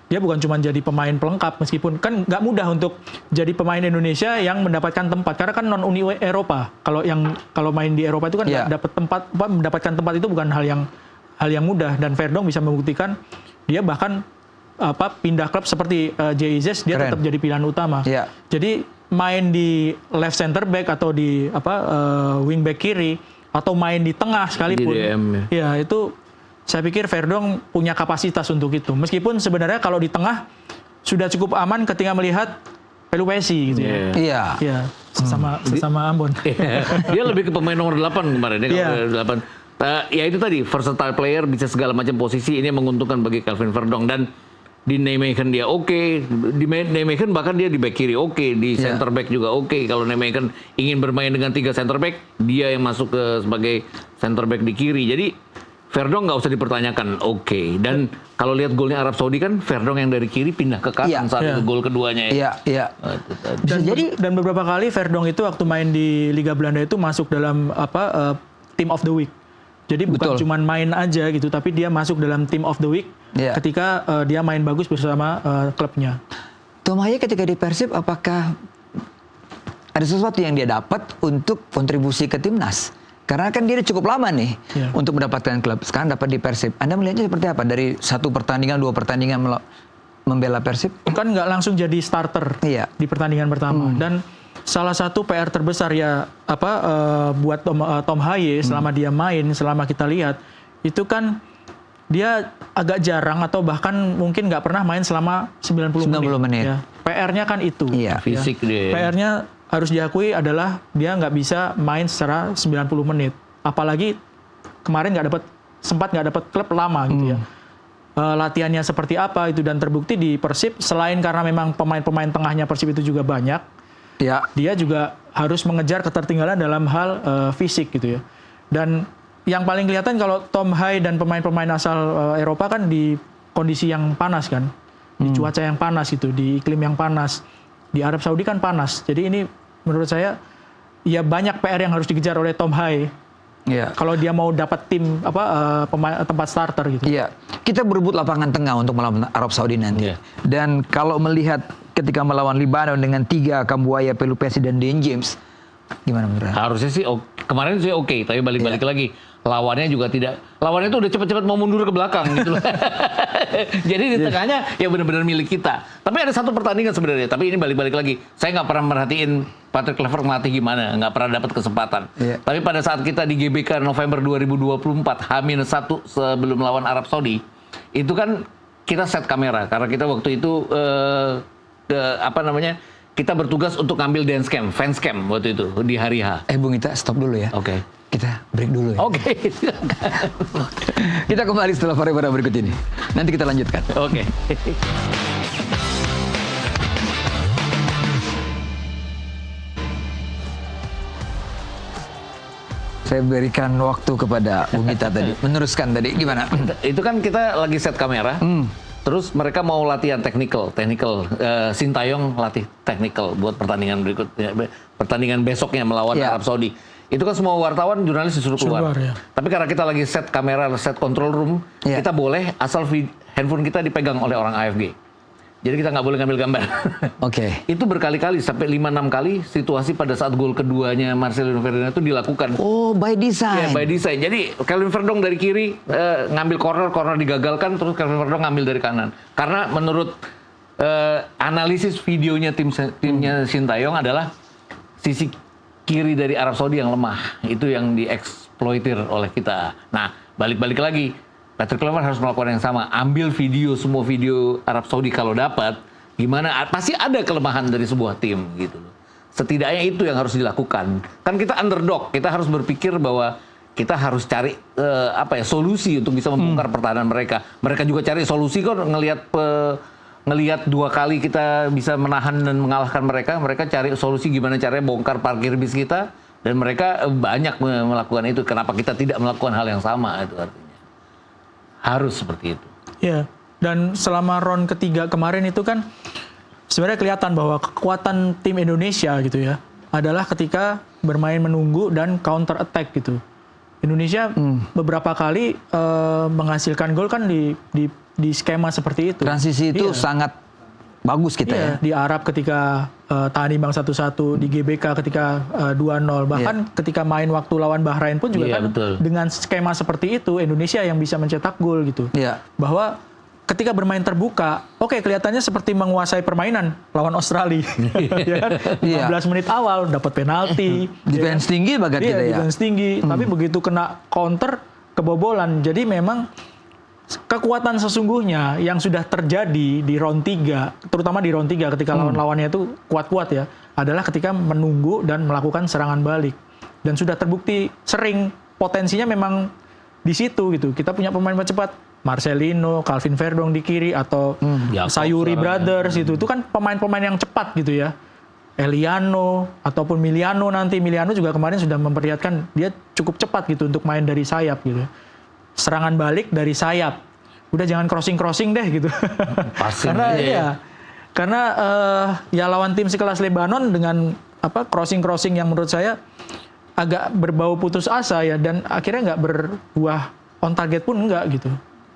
Dia bukan cuma jadi pemain pelengkap, meskipun kan nggak mudah untuk jadi pemain Indonesia yang mendapatkan tempat karena kan non Uni Eropa. Kalau main di Eropa itu kan dapat tempat, mendapatkan tempat itu bukan hal yang mudah, dan Verdong bisa membuktikan dia bahkan pindah klub seperti JIZ dia tetap jadi pilihan utama. Jadi main di left center back atau di wing back kiri atau main di tengah sekalipun, ya itu saya pikir Verdong punya kapasitas untuk itu. Meskipun sebenarnya kalau di tengah sudah cukup aman ketika melihat Pelupesi gitu ya. Iya. Sesama Ambon.
Dia lebih ke pemain nomor 8 kemarin ya. Kalau 8. Ya itu tadi versatile player, bisa segala macam posisi, ini yang menguntungkan bagi Calvin Verdong. Dan di Nijmegen dia oke. Di Nijmegen bahkan dia di back kiri oke, di center back juga oke. Kalau Nijmegen ingin bermain dengan 3 center back, dia yang masuk sebagai center back di kiri. Jadi Verdong nggak usah dipertanyakan, oke. Dan kalau lihat golnya Arab Saudi kan Verdong yang dari kiri pindah ke kanan saat itu gol keduanya ya.
Dan beberapa kali Verdong itu waktu main di Liga Belanda itu masuk dalam Team of the Week. Jadi bukan cuma main aja gitu, tapi dia masuk dalam Team of the Week ketika dia main bagus bersama klubnya.
Tom Haye ketika di Persib, apakah ada sesuatu yang dia dapat untuk kontribusi ke timnas? Karena kan dia cukup lama nih untuk mendapatkan klub. Sekarang dapat di Persib. Anda melihatnya seperti apa? Dari 1 pertandingan, 2 pertandingan membela Persib?
Kan nggak langsung jadi starter di pertandingan pertama. Dan salah satu PR terbesar buat Tom Haye selama dia main, selama kita lihat, itu kan dia agak jarang atau bahkan mungkin nggak pernah main selama 90 menit. Ya. PR-nya kan itu.
Fisik dia.
PR-nya harus diakui adalah dia nggak bisa main secara 90 menit. Apalagi kemarin sempat nggak dapat klub lama gitu ya. Latihannya seperti apa itu, dan terbukti di Persib selain karena memang pemain-pemain tengahnya Persib itu juga banyak. Dia juga harus mengejar ketertinggalan dalam hal fisik gitu ya. Dan yang paling kelihatan kalau Tom Haye dan pemain-pemain asal Eropa kan di kondisi yang panas kan. Di cuaca yang panas itu, di iklim yang panas. Di Arab Saudi kan panas. Jadi ini menurut saya ya banyak PR yang harus dikejar oleh Tom Haye. Kalau dia mau dapat tim tempat starter gitu.
Kita berebut lapangan tengah untuk melawan Arab Saudi nanti. Dan kalau melihat ketika melawan Lebanon dengan 3 Kambuaya, Pelupesi dan Dean James, gimana menurut Anda?
Harusnya sih kemarin sih oke, tapi balik-balik lagi. Lawannya juga tidak, lawannya itu udah cepet-cepet mau mundur ke belakang gitu loh. Jadi di tengahnya ya benar-benar milik kita. Tapi ada satu pertandingan sebenarnya, tapi ini balik-balik lagi. Saya nggak pernah merhatiin Patrick Kluivert ngelatih gimana, nggak pernah dapat kesempatan. Tapi pada saat kita di GBK November 2024, H-1 sebelum lawan Arab Saudi, itu kan kita set kamera karena kita waktu itu kita bertugas untuk ngambil dance cam, fans cam waktu itu di hari H.
Bung Ita, stop dulu ya.
Oke.
Kita break dulu ya.
Oke.
Kita kembali setelah pariwara berikut ini. Nanti kita lanjutkan.
Oke.
Saya berikan waktu kepada Bung Ita tadi. Meneruskan tadi gimana?
Itu kan kita lagi set kamera. Terus mereka mau latihan technical. Sintayong latih technical buat pertandingan berikutnya, pertandingan besoknya melawan Arab Saudi. Itu kan semua wartawan, jurnalis disuruh keluar.
Ya.
Tapi karena kita lagi set kamera, set control room, kita boleh asal handphone kita dipegang oleh orang AFG. Jadi kita nggak boleh ngambil gambar.
Oke.
Itu berkali-kali, sampai 5-6 kali situasi pada saat gol keduanya Marcelino Ferdinand itu dilakukan.
Oh, by design.
Ya, by design. Jadi Calvin Verdong dari kiri ngambil corner digagalkan, terus Calvin Verdong ngambil dari kanan. Karena menurut analisis videonya timnya Sintayong adalah sisi kiri dari Arab Saudi yang lemah. Itu yang dieksploitir oleh kita. Nah, balik-balik lagi. Patrick Kluivert harus melakukan yang sama. Ambil semua video Arab Saudi kalau dapat. Gimana? Pasti ada kelemahan dari sebuah tim gitu loh. Setidaknya itu yang harus dilakukan. Kan kita underdog. Kita harus berpikir bahwa kita harus cari solusi untuk bisa membongkar pertahanan mereka. Mereka juga cari solusi kok ngelihat 2 kali kita bisa menahan dan mengalahkan mereka. Mereka cari solusi gimana caranya bongkar parkir bis kita. Dan mereka banyak melakukan itu. Kenapa kita tidak melakukan hal yang sama? Itu artinya. Harus seperti itu.
Ya, dan selama round ketiga kemarin itu kan sebenarnya kelihatan bahwa kekuatan tim Indonesia gitu ya adalah ketika bermain menunggu dan counter attack gitu. Indonesia beberapa kali menghasilkan gol kan di skema seperti itu.
Transisi itu sangat bagus kita ya.
Di Arab ketika tahan imbang 1-1, di GBK ketika 2-0, bahkan ketika main waktu lawan Bahrain pun juga kan
betul.
Dengan skema seperti itu Indonesia yang bisa mencetak gol gitu. Bahwa ketika bermain terbuka, kelihatannya seperti menguasai permainan lawan Australia. Ya kan? 15 menit awal dapat penalti.
Defense tinggi banget kita ya.
Defense tinggi, tapi begitu kena counter kebobolan. Jadi memang kekuatan sesungguhnya yang sudah terjadi di round 3, terutama di round 3 ketika lawan-lawannya itu kuat-kuat ya, adalah ketika menunggu dan melakukan serangan balik. Dan sudah terbukti sering potensinya memang di situ gitu. Kita punya pemain cepat, Marcelino, Calvin Verdong di kiri atau Sayuri Brothers itu kan pemain-pemain yang cepat gitu ya. Eliano ataupun Miliano nanti. Miliano juga kemarin sudah memperlihatkan dia cukup cepat gitu untuk main dari sayap gitu. Serangan balik dari sayap. Udah jangan crossing deh gitu. Karena ya lawan tim sekelas Lebanon dengan crossing yang menurut saya agak berbau putus asa ya, dan akhirnya nggak berbuah on target pun enggak gitu.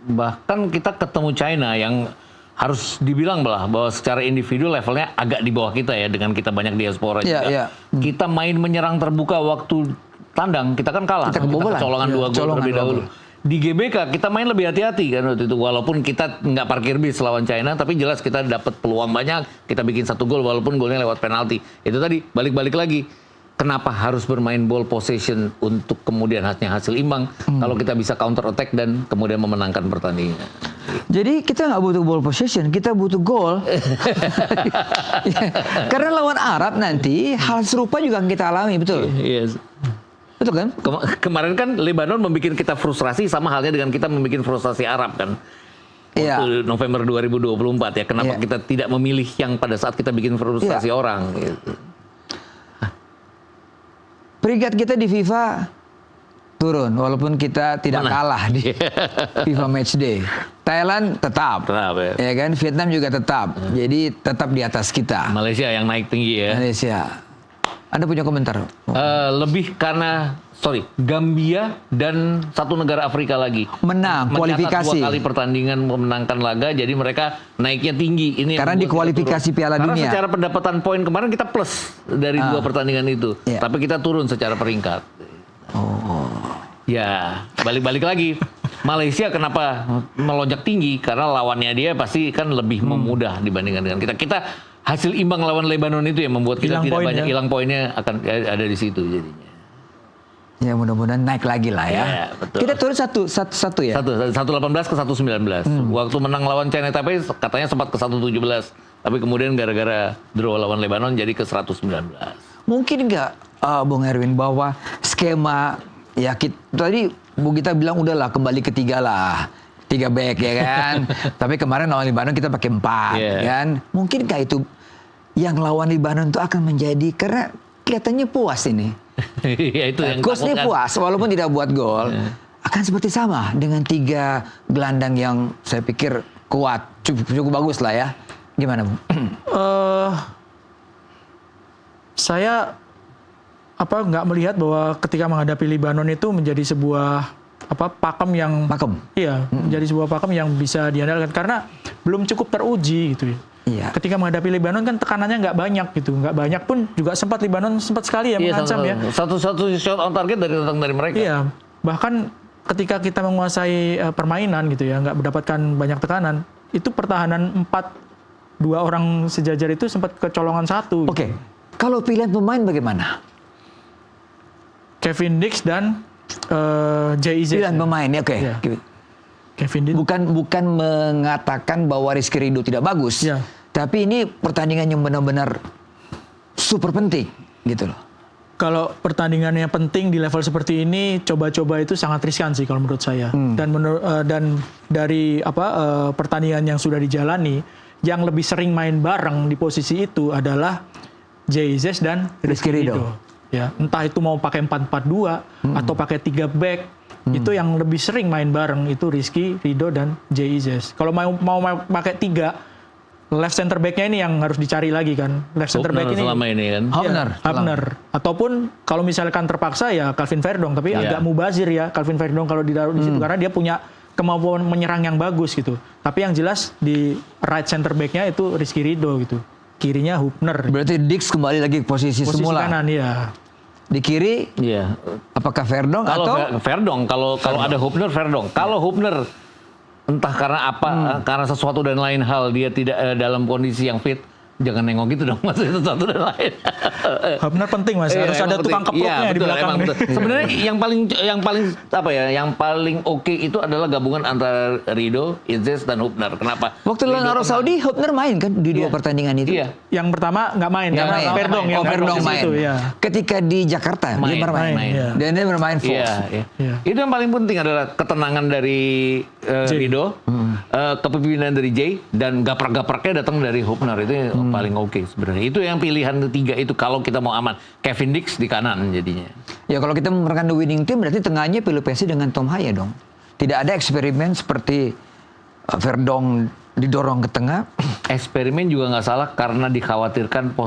Bahkan kita ketemu China yang harus dibilang bahwa secara individu levelnya agak di bawah kita ya, dengan kita banyak diaspora juga. Kita main menyerang terbuka waktu tandang, kita kan kalah. Kita kecolongan 2 gol terlebih dahulu. Di GBK kita main lebih hati-hati kan waktu itu, walaupun kita nggak parkir bis lawan China, tapi jelas kita dapat peluang banyak, kita bikin 1 gol walaupun golnya lewat penalti. Itu tadi balik-balik lagi, kenapa harus bermain ball possession untuk kemudian hasil imbang kalau kita bisa counter attack dan kemudian memenangkan pertandingan.
Jadi kita nggak butuh ball possession, kita butuh gol. Karena lawan Arab nanti hal serupa juga kita alami, betul?
Yes.
Betul kan?
Kemarin kan Lebanon membuat kita frustrasi, sama halnya dengan kita membuat frustrasi Arab kan. Waktu November 2024 ya. Kenapa kita tidak memilih yang pada saat kita bikin frustrasi orang gitu.
Peringkat kita di FIFA turun walaupun kita tidak kalah di FIFA Matchday. Thailand tetap ya kan? Vietnam juga tetap. Jadi tetap di atas kita.
Malaysia yang naik tinggi ya.
Malaysia. Anda punya komentar?
Lebih karena Gambia dan 1 negara Afrika lagi
menang kualifikasi
2 kali pertandingan memenangkan laga, jadi mereka naiknya tinggi. Ini
karena di kualifikasi Piala Dunia.
Karena secara pendapatan poin kemarin kita plus dari 2 pertandingan itu, tapi kita turun secara peringkat. Ya, balik-balik lagi. Malaysia kenapa melonjak tinggi? Karena lawannya dia pasti kan lebih memudah dibandingkan dengan kita. Kita hasil imbang lawan Lebanon itu yang membuat kita
Hilang
tidak
poin
banyak
ya.
hilang poinnya akan ada di situ jadinya.
Ya mudah-mudahan naik lagi lah ya.
Ya, betul.
Kita turun satu ya.
118 ke 119. Waktu menang lawan China Taipei katanya sempat ke 117. Tapi kemudian gara-gara draw lawan Lebanon jadi ke 119.
Mungkin nggak, Bung Erwin, bahwa skema ya tadi Bu Gita bilang udahlah kembali ke 3 lah. 3 back ya kan. Tapi kemarin lawan Lebanon kita pakai 4 kan. Mungkinkah itu yang lawan Lebanon itu akan menjadi, karena kelihatannya puas ini.
Ya, itu yang
Coach ini
takutkan.
puas walaupun tidak buat gol. Akan seperti sama dengan 3 gelandang yang saya pikir kuat, cukup bagus lah ya. Gimana, Bung?
Saya nggak melihat bahwa ketika menghadapi Lebanon itu menjadi sebuah pakem yang menjadi sebuah pakem yang bisa diandalkan karena belum cukup teruji gitu ya.
Iya.
Ketika menghadapi Lebanon kan tekanannya nggak banyak gitu, nggak banyak pun juga Lebanon sempat sekali ya mengancam ya.
Satu shot on target datang dari mereka.
Iya, bahkan ketika kita menguasai permainan gitu ya, nggak mendapatkan banyak tekanan, itu pertahanan 2 orang sejajar itu sempat kecolongan 1.
Oke. Kalau pilihan pemain bagaimana?
Kevin Dix dan J.I.Z.
Pilihan pemain ya, oke.
Iya. Kevin Dix.
Bukan mengatakan bahwa Rizky Ridho tidak bagus.
Iya.
Tapi ini pertandingan yang benar-benar super penting gitu loh.
Kalau pertandingannya penting di level seperti ini, coba-coba itu sangat riskan sih kalau menurut saya. Dan dari pertandingan yang sudah dijalani, yang lebih sering main bareng di posisi itu adalah J.I.Z. dan Rizky Ridho. Ya, entah itu mau pakai 4-4-2 atau pakai 3 back, itu yang lebih sering main bareng itu Rizky Ridho dan J.I.Z. Kalau mau pakai 3, left center back-nya ini yang harus dicari lagi kan. Left center back ini
selama ini kan.
Hubner.
Ataupun kalau misalkan terpaksa ya Calvin Verdong, tapi agak mubazir ya Calvin Verdong kalau ditaruh di situ karena dia punya kemampuan menyerang yang bagus gitu. Tapi yang jelas di right center back-nya itu Rizky Ridho gitu. Kirinya Hubner.
Berarti Dix kembali lagi ke posisi semula.
Kanan ya.
Di kiri
Iya.
apakah Verdong
Kalau
atau
Verdong, kalau ada Hubner, Verdong. Kalau Hubner entah karena apa, karena sesuatu dan lain hal dia tidak dalam kondisi yang fit, jangan nengok gitu dong, maksudnya sesuatu dan lain.
Hubner penting Mas,
Iya,
harus
emang
ada
penting.
tukang keproknya
Iya,
di
betul,
belakang.
emang betul. Sebenarnya yang paling oke itu adalah gabungan antara Ridho, Izzes dan Hubner. Kenapa?
waktu lawan Arab Saudi Hubner main kan di 2 pertandingan itu?
Iya.
Yang pertama nggak main karena
main.
Verdong yang
Verdong
posisi
main.
itu ya.
Ketika di Jakarta dia bermain.
iya.
Dan dia bermain false.
Iya. Itu yang paling penting adalah ketenangan dari Ridho, kepemimpinan dari Jay, dan gaprak-gapraknya datang dari Hubner. Itu yang paling oke sebenarnya. Itu yang pilihan ketiga itu kalau kita mau aman. Kevin Dix di kanan jadinya.
Ya kalau kita memenangkan the winning team berarti tengahnya Pelupesi dengan Tom Haya dong. Tidak ada eksperimen seperti Verdong didorong ke tengah.
Eksperimen juga nggak salah karena dikhawatirkan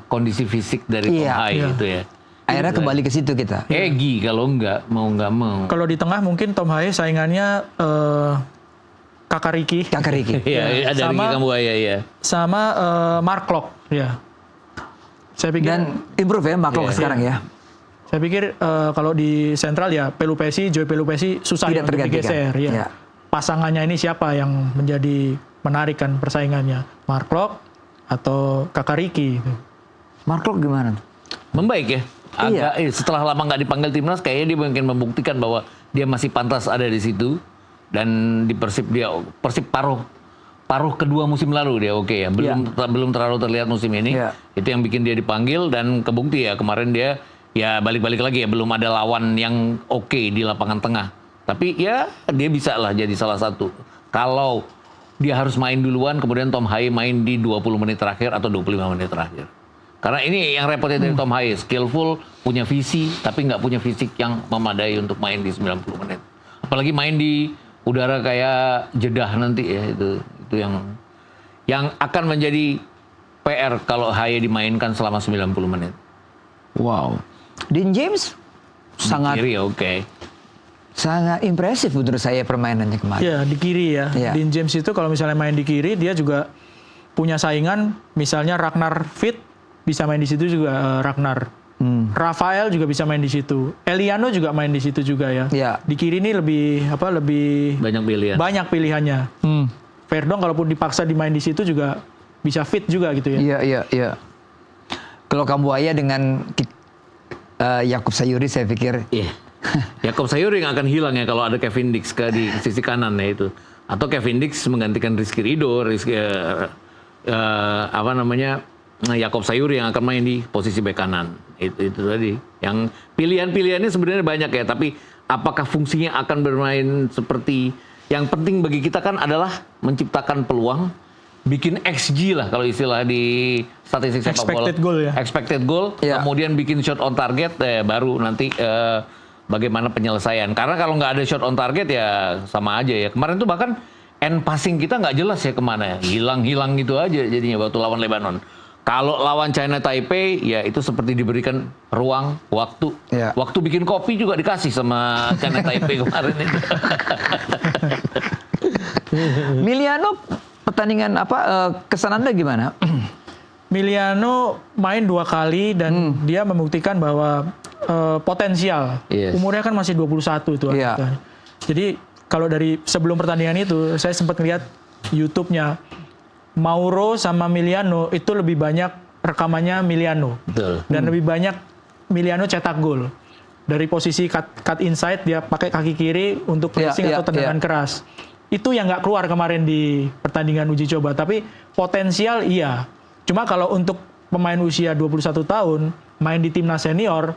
kondisi fisik dari Tom Haya itu ya.
Akhirnya kembali ke situ kita.
Egi kalau nggak mau.
Kalau di tengah mungkin Tom Haya saingannya Kakak Ricky.
Iya, ada
Sama-
Ricky Kambuaya ya.
Sama Mark Klok ya. Saya pikir
Dan improve ya Mark sekarang ya.
saya pikir kalau di sentral ya Joy Pelupesi susah
Tidak
ya untuk
tergantikan.
digeser ya.
Ya.
Pasangannya ini siapa yang menjadi menarik kan persaingannya? Mark Klok atau Kakak Ricky gitu.
Mark gimana?
Membaik ya. Setelah lama nggak dipanggil timnas, kayaknya dia mungkin membuktikan bahwa dia masih pantas ada di situ. Dan di Persib paruh kedua musim lalu dia oke ya. Belum terlalu terlihat musim ini.
Iya.
Itu yang bikin dia dipanggil dan kebukti ya kemarin dia ya balik-balik lagi ya, belum ada lawan yang oke di lapangan tengah. Tapi ya dia bisa lah jadi salah satu. Kalau dia harus main duluan, kemudian Tom Haya main di 20 menit terakhir atau 25 menit terakhir. Karena ini yang repotnya dari Tom Haya, skillful, punya visi, tapi nggak punya fisik yang memadai untuk main di 90 menit. Apalagi main di udara kayak Jeddah nanti ya, itu yang akan menjadi PR kalau Haya dimainkan selama 90 menit.
Wow. Dean James sangat
Kiri oke.
sangat impresif menurut saya permainannya kemarin.
Ya di kiri ya.
Iya.
Dean James itu kalau misalnya main di kiri dia juga punya saingan. Misalnya Ragnar Fit bisa main di situ juga Ragnar. Rafael juga bisa main di situ. Eliano juga main di situ juga ya.
Iya.
Di kiri ini lebih
Banyak pilihan.
banyak pilihannya.
Hmm.
Verdong kalaupun dipaksa dimain di situ juga bisa fit juga gitu ya.
Iya. Kalau Kambuaya dengan Yakub Sayuri saya pikir
Iya. Yakob Sayuri yang akan hilang ya kalau ada Kevin Dix di sisi kanan ya itu. Atau Kevin Dix menggantikan Rizky Ridho, Yakob Sayuri yang akan main di posisi bek kanan. Itu tadi. Yang pilihannya sebenarnya banyak ya, tapi apakah fungsinya akan bermain seperti yang penting bagi kita kan adalah menciptakan peluang, bikin XG lah kalau istilah di statistik sepak bola.
Expected goal ya.
Expected goal,
Ya.
kemudian bikin shot on target, baru nanti bagaimana penyelesaian. Karena kalau nggak ada shot on target ya sama aja ya. Kemarin tuh bahkan end passing kita nggak jelas ya kemana ya. Hilang-hilang gitu aja jadinya waktu lawan Lebanon. Kalau lawan China Taipei, ya itu seperti diberikan ruang, waktu.
Ya.
Waktu bikin kopi juga dikasih sama China Taipei kemarin itu.
Miliano pertandingan kesan Anda gimana?
Miliano main 2 kali dan dia membuktikan bahwa potensial.
Yes.
Umurnya kan masih 21 itu.
Iya.
Jadi kalau dari sebelum pertandingan itu saya sempat lihat YouTube-nya Mauro sama Miliano itu lebih banyak rekamannya Miliano.
Betul.
Dan lebih banyak Miliano cetak gol. Dari posisi cut inside dia pakai kaki kiri untuk pressing atau tendangan keras. Itu yang nggak keluar kemarin di pertandingan uji coba. Tapi potensial iya. Cuma kalau untuk pemain usia 21 tahun main di timnas senior,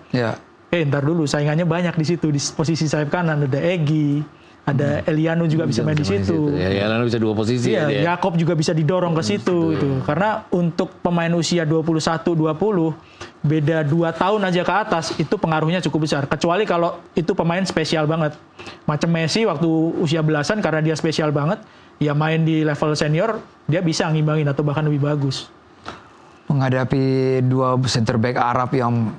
ntar dulu saingannya banyak di situ. Di posisi sayap kanan ada Egy, ada Eliano juga bisa main di situ.
Ya, Eliano bisa 2 posisi.
Iya,
ya.
Yakob juga bisa didorong ke situ itu. Karena untuk pemain usia 21-20 beda 2 tahun aja ke atas itu pengaruhnya cukup besar. Kecuali kalau itu pemain spesial banget. Macam Messi waktu usia belasan karena dia spesial banget, ya main di level senior dia bisa ngimbangin atau bahkan lebih bagus.
Menghadapi 2 center back Arab yang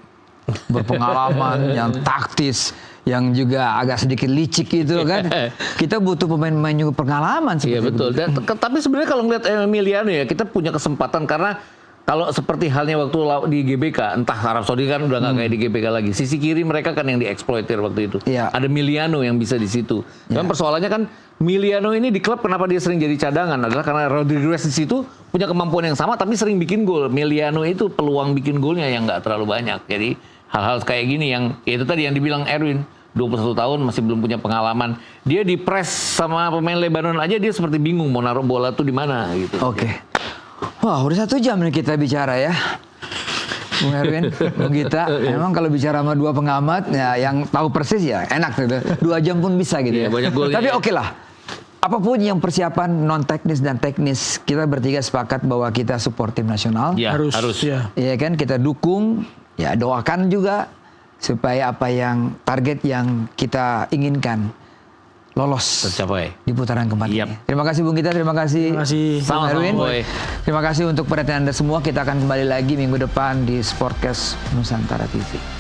berpengalaman, yang taktis, yang juga agak sedikit licik gitu kan. Kita butuh pemain-pemain juga pengalaman
Iya
seperti
betul. Dan, tapi sebenarnya kalau ngeliat Emiliano ya, kita punya kesempatan karena kalau seperti halnya waktu di GBK, entah Arab Saudi kan udah nggak kayak di GBK lagi. Sisi kiri mereka kan yang dieksploitir waktu itu.
Iya.
Ada Miliano yang bisa di situ. Dan persoalannya kan Miliano ini di klub kenapa dia sering jadi cadangan adalah karena Rodriguez di situ punya kemampuan yang sama tapi sering bikin gol. Miliano itu peluang bikin golnya yang nggak terlalu banyak. Jadi hal-hal kayak gini yang ya itu tadi yang dibilang Erwin. 21 tahun masih belum punya pengalaman. Dia di press sama pemain Lebanon aja dia seperti bingung mau naruh bola tuh di mana gitu.
Oke. Wah, udah 1 jam nih kita bicara ya. Bung Erwin, Bung Gita, emang kalau bicara sama 2 pengamat ya yang tahu persis ya enak gitu. 2 jam pun bisa gitu
Iya,
ya.
banyak golnya
Tapi
ya.
oke lah. Apapun yang persiapan non teknis dan teknis, kita bertiga sepakat bahwa kita support tim nasional.
Ya, harus.
Ya.
Iya kan, kita dukung, ya doakan juga supaya apa yang target yang kita inginkan lolos
Tercapai.
di putaran keempat
Yap.
ini. Terima kasih Bung Gita, terima kasih
Terima kasih.
Bung
Sama-sama,
Erwin.
Boy.
Terima kasih untuk perhatian Anda semua. Kita akan kembali lagi minggu depan di Sportcast Nusantara TV.